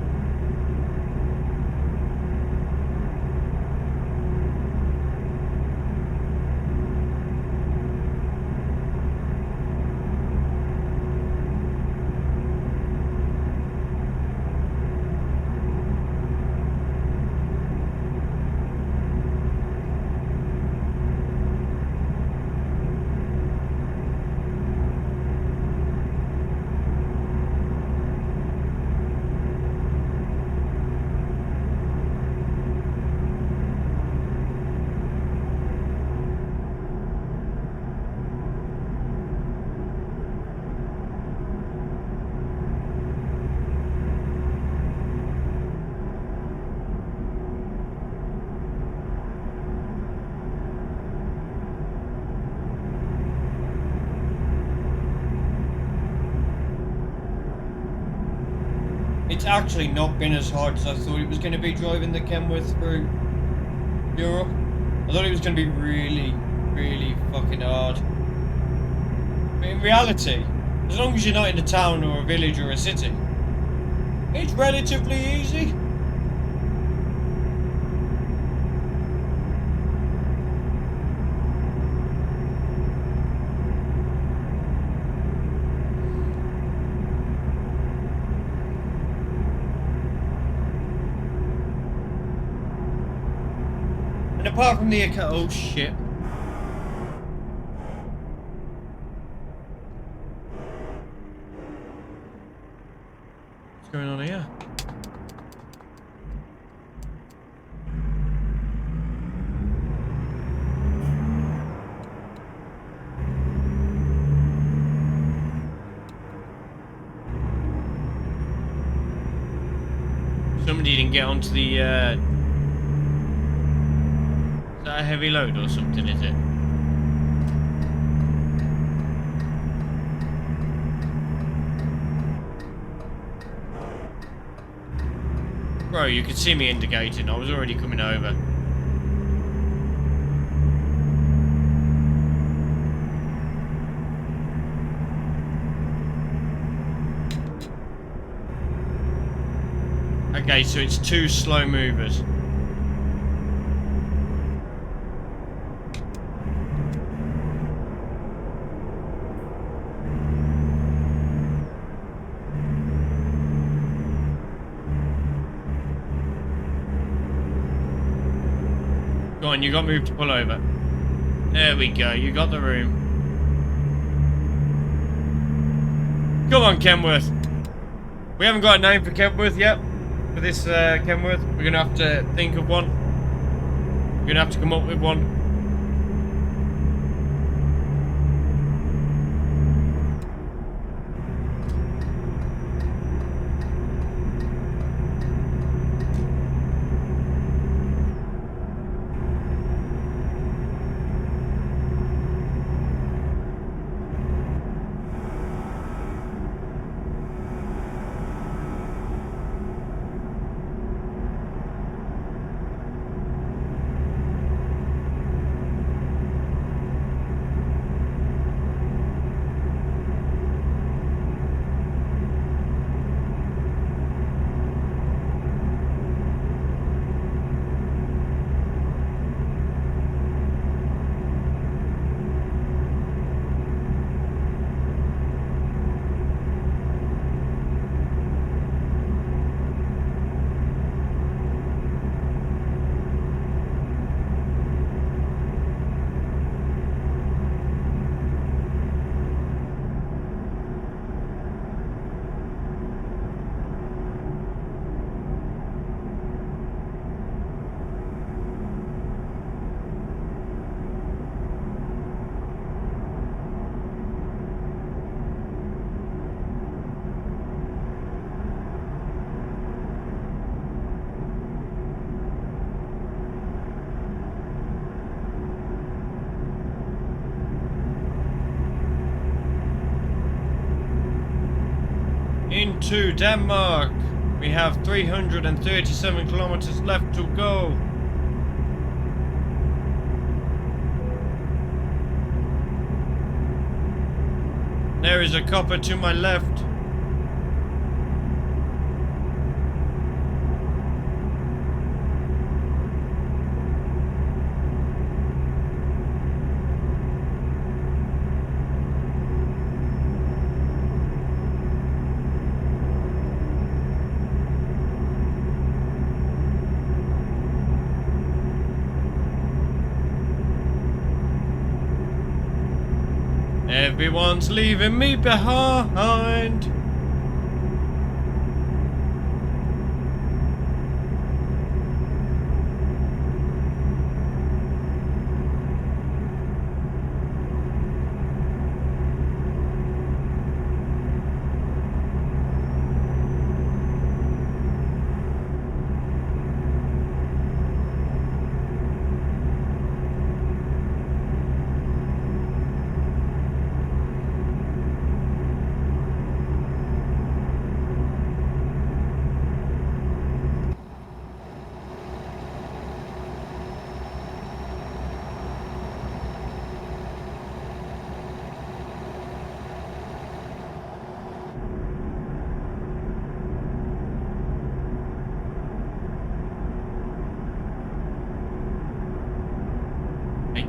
A: It's actually not been as hard as I thought it was going to be driving the Kenworth through Europe. I thought it was going to be really, really fucking hard. But in reality, as long as you're not in a town or a village or a city, it's relatively easy. And apart from the oh shit. What's going on here? Somebody didn't get onto the is that a heavy load or something, is it? Bro, you could see me indicating. I was already coming over. Okay, so it's two slow movers. Go on, you got moved to pull over. There we go, you got the room. Come on, Kenworth. We haven't got a name for Kenworth yet. For this Kenworth, we're gonna have to think of one. We're gonna have to come up with one. Into Denmark. We have 337 kilometers left to go. There is a copper to my left. Everyone's leaving me behind.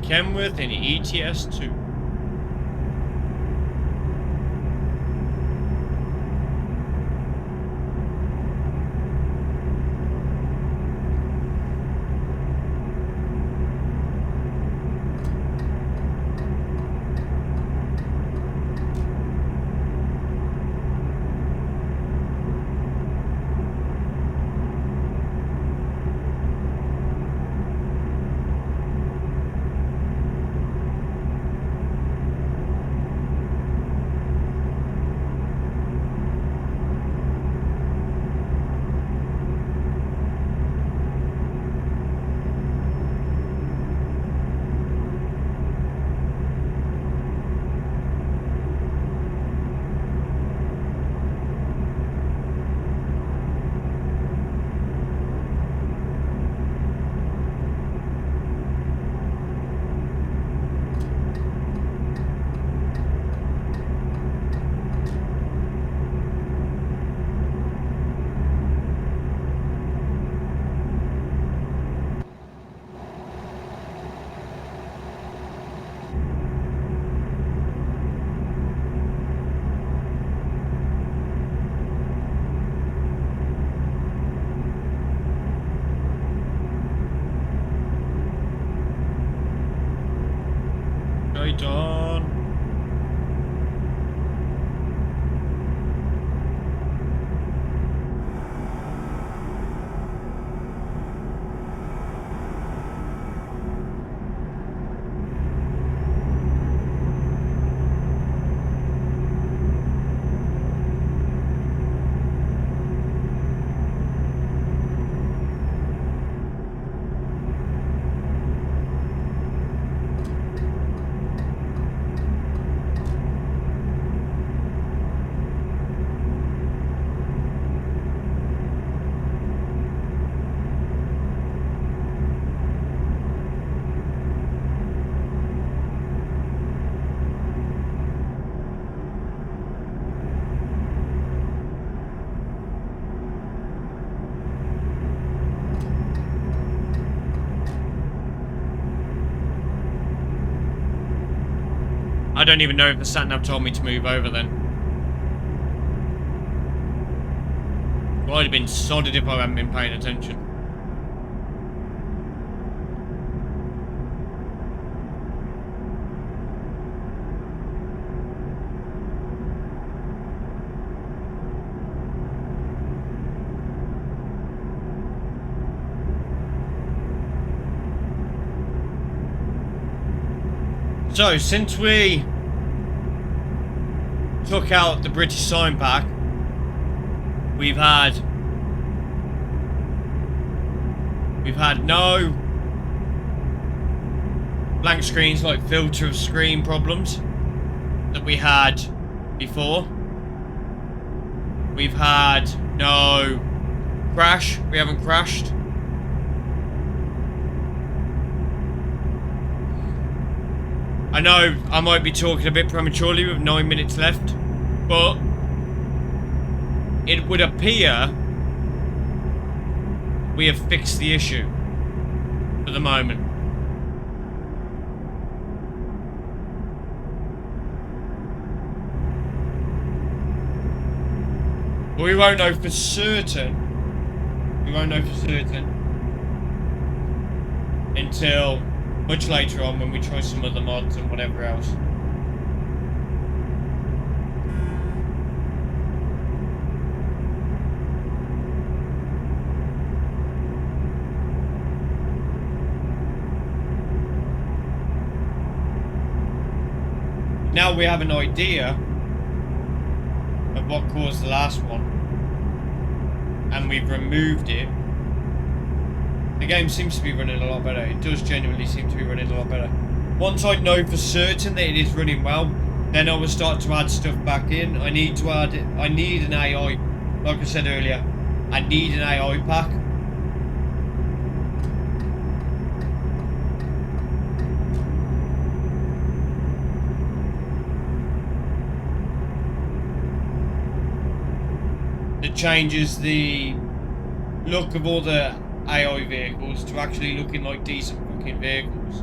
A: Kenworth and ETS2. Right on. I don't even know if the sat-nav told me to move over then. Well, I'd have been sodded if I hadn't been paying attention. So, since we took out the British sign pack, we've had no blank screens like filter of screen problems that we had before. We've had no crash. We haven't crashed. I know I might be talking a bit prematurely with 9 minutes left, but it would appear we have fixed the issue for the moment. But we won't know for certain. We won't know for certain until much later on when we try some other mods and whatever else. Now we have an idea of what caused the last one, and we've removed it. The game seems to be running a lot better. It does genuinely seem to be running a lot better. Once I know for certain that it is running well, then I will start to add stuff back in. I need an AI. Like I said earlier, I need an AI pack. That changes the look of all the AI vehicles to actually looking like decent fucking vehicles.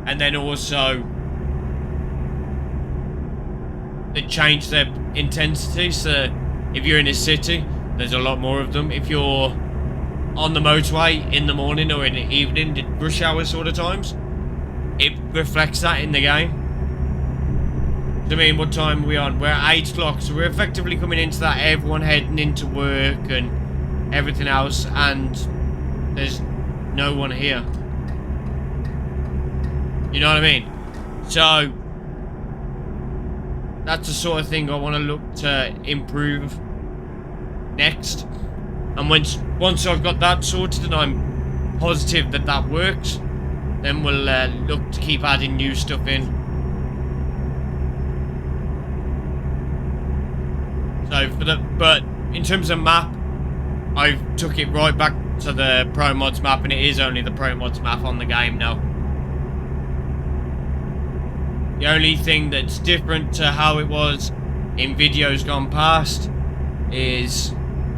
A: And then also they change their intensity, so if you're in a city, there's a lot more of them. If you're on the motorway in the morning or in the evening, the rush hour sort of times, it reflects that in the game. I mean, what time are we on? We're at 8 o'clock, so we're effectively coming into that, everyone heading into work and everything else, and there's no one here. You know what I mean? So that's the sort of thing I want to look to improve next. And once I've got that sorted and I'm positive that that works, then we'll look to keep adding new stuff in. So but in terms of map, I've took it right back to the Pro Mods map, and it is only the Pro Mods map on the game now. The only thing that's different to how it was in videos gone past is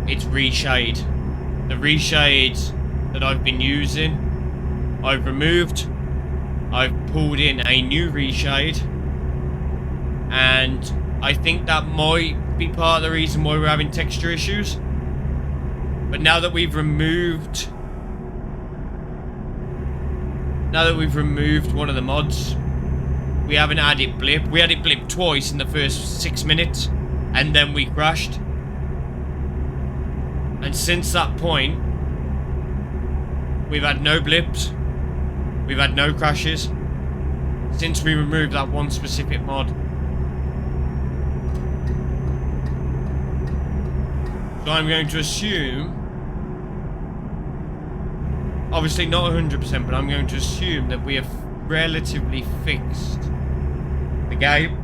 A: it's reshade. The reshades that I've been using, I've removed. I've pulled in a new reshade, and I think that might be part of the reason why we're having texture issues. But now that we've removed one of the mods, we haven't had it blip. We had it blip twice in the first 6 minutes, and then we crashed. And since that point, we've had no blips, we've had no crashes, since we removed that one specific mod. So I'm going to assume, obviously not 100%, but I'm going to assume that we have relatively fixed the game,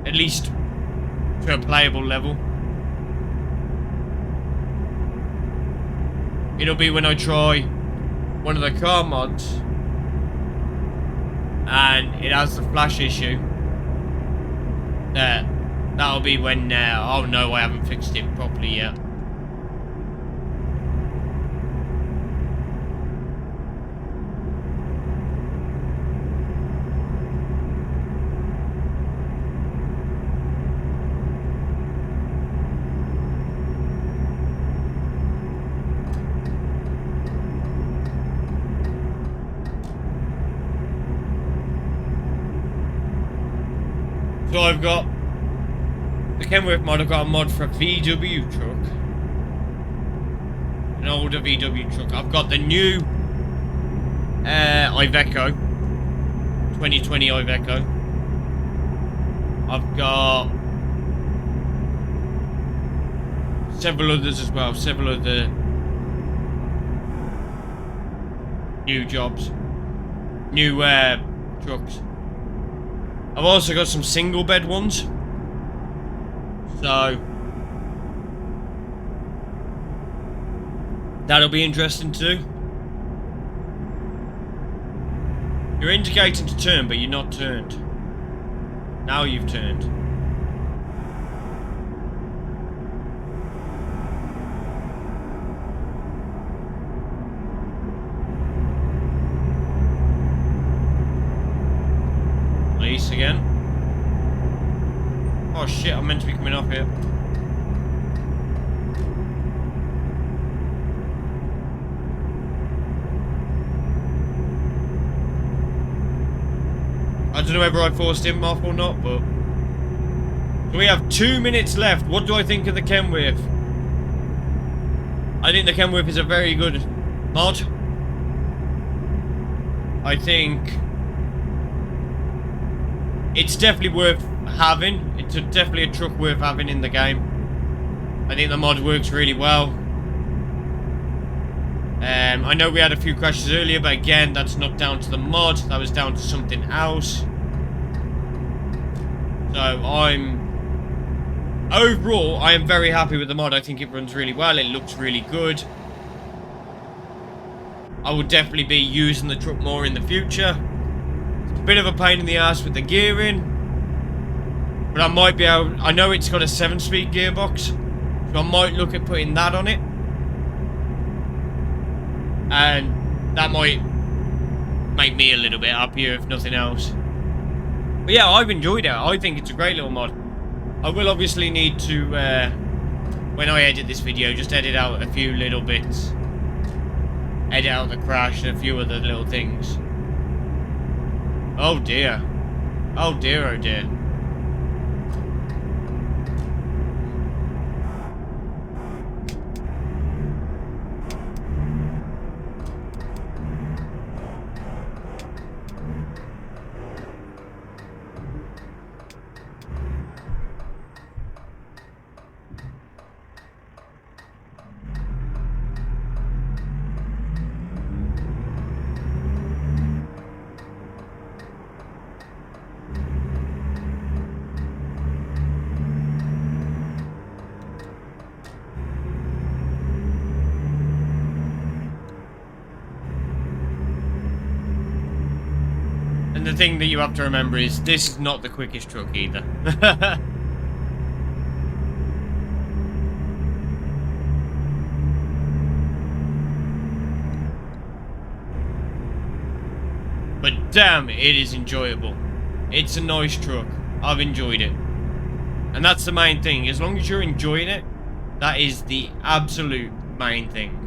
A: at least to a playable level. It'll be when I try one of the car mods and it has the flash issue. That'll be when, oh no, I haven't fixed it properly yet. So I've got the Kenworth mod. I've got a mod for a VW truck, an older VW truck. I've got the new Iveco, 2020 Iveco. I've got several others as well, several other new jobs, new trucks. I've also got some single bed ones. So That'll be interesting too. You're indicating to turn, but you're not turned. Now you've turned. Release again. Oh shit, I'm meant to be coming off here. I don't know whether I forced him off or not, but... So we have 2 minutes left. What do I think of the Kenworth? I think the Kenworth is a very good mod. I think... it's definitely worth having. It's definitely a truck worth having in the game. I think the mod works really well. I know we had a few crashes earlier, but again, that's not down to the mod. That was down to something else. So overall, I am very happy with the mod. I think it runs really well. It looks really good. I will definitely be using the truck more in the future. It's a bit of a pain in the ass with the gearing. But I might be able... I know it's got a 7-speed gearbox. So I might look at putting that on it. And that might make me a little bit happier, if nothing else. But yeah, I've enjoyed it. I think it's a great little mod. I will obviously need to, when I edit this video, just edit out a few little bits. Edit out the crash and a few other little things. Oh dear. Oh dear, oh dear. And the thing that you have to remember is this is not the quickest truck either. But damn, it is enjoyable. It's a nice truck. I've enjoyed it. And that's the main thing. As long as you're enjoying it, that is the absolute main thing.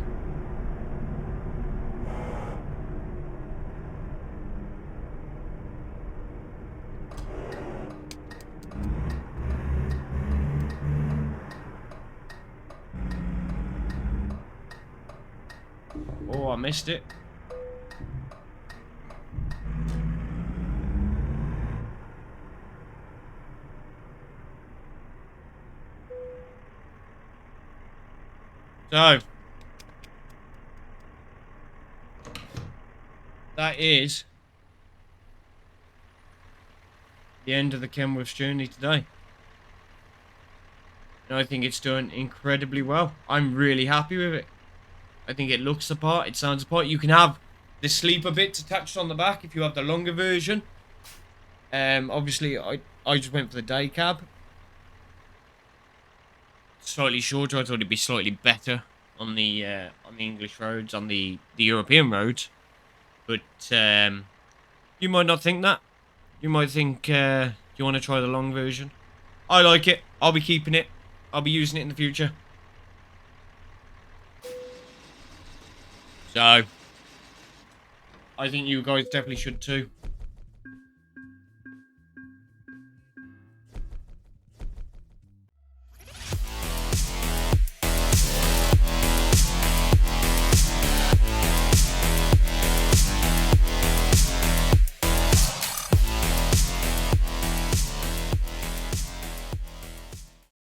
A: Oh, I missed it. So, that is the end of the Kenworth's journey today. And I think it's done incredibly well. I'm really happy with it. I think it looks the part, it sounds the part. You can have the sleeper bits attached on the back if you have the longer version. Obviously, I just went for the day cab. Slightly shorter. I thought it'd be slightly better on the English roads, on the European roads. But you might not think that. You might think you want to try the long version. I like it. I'll be keeping it. I'll be using it in the future. So, I think you guys definitely should too.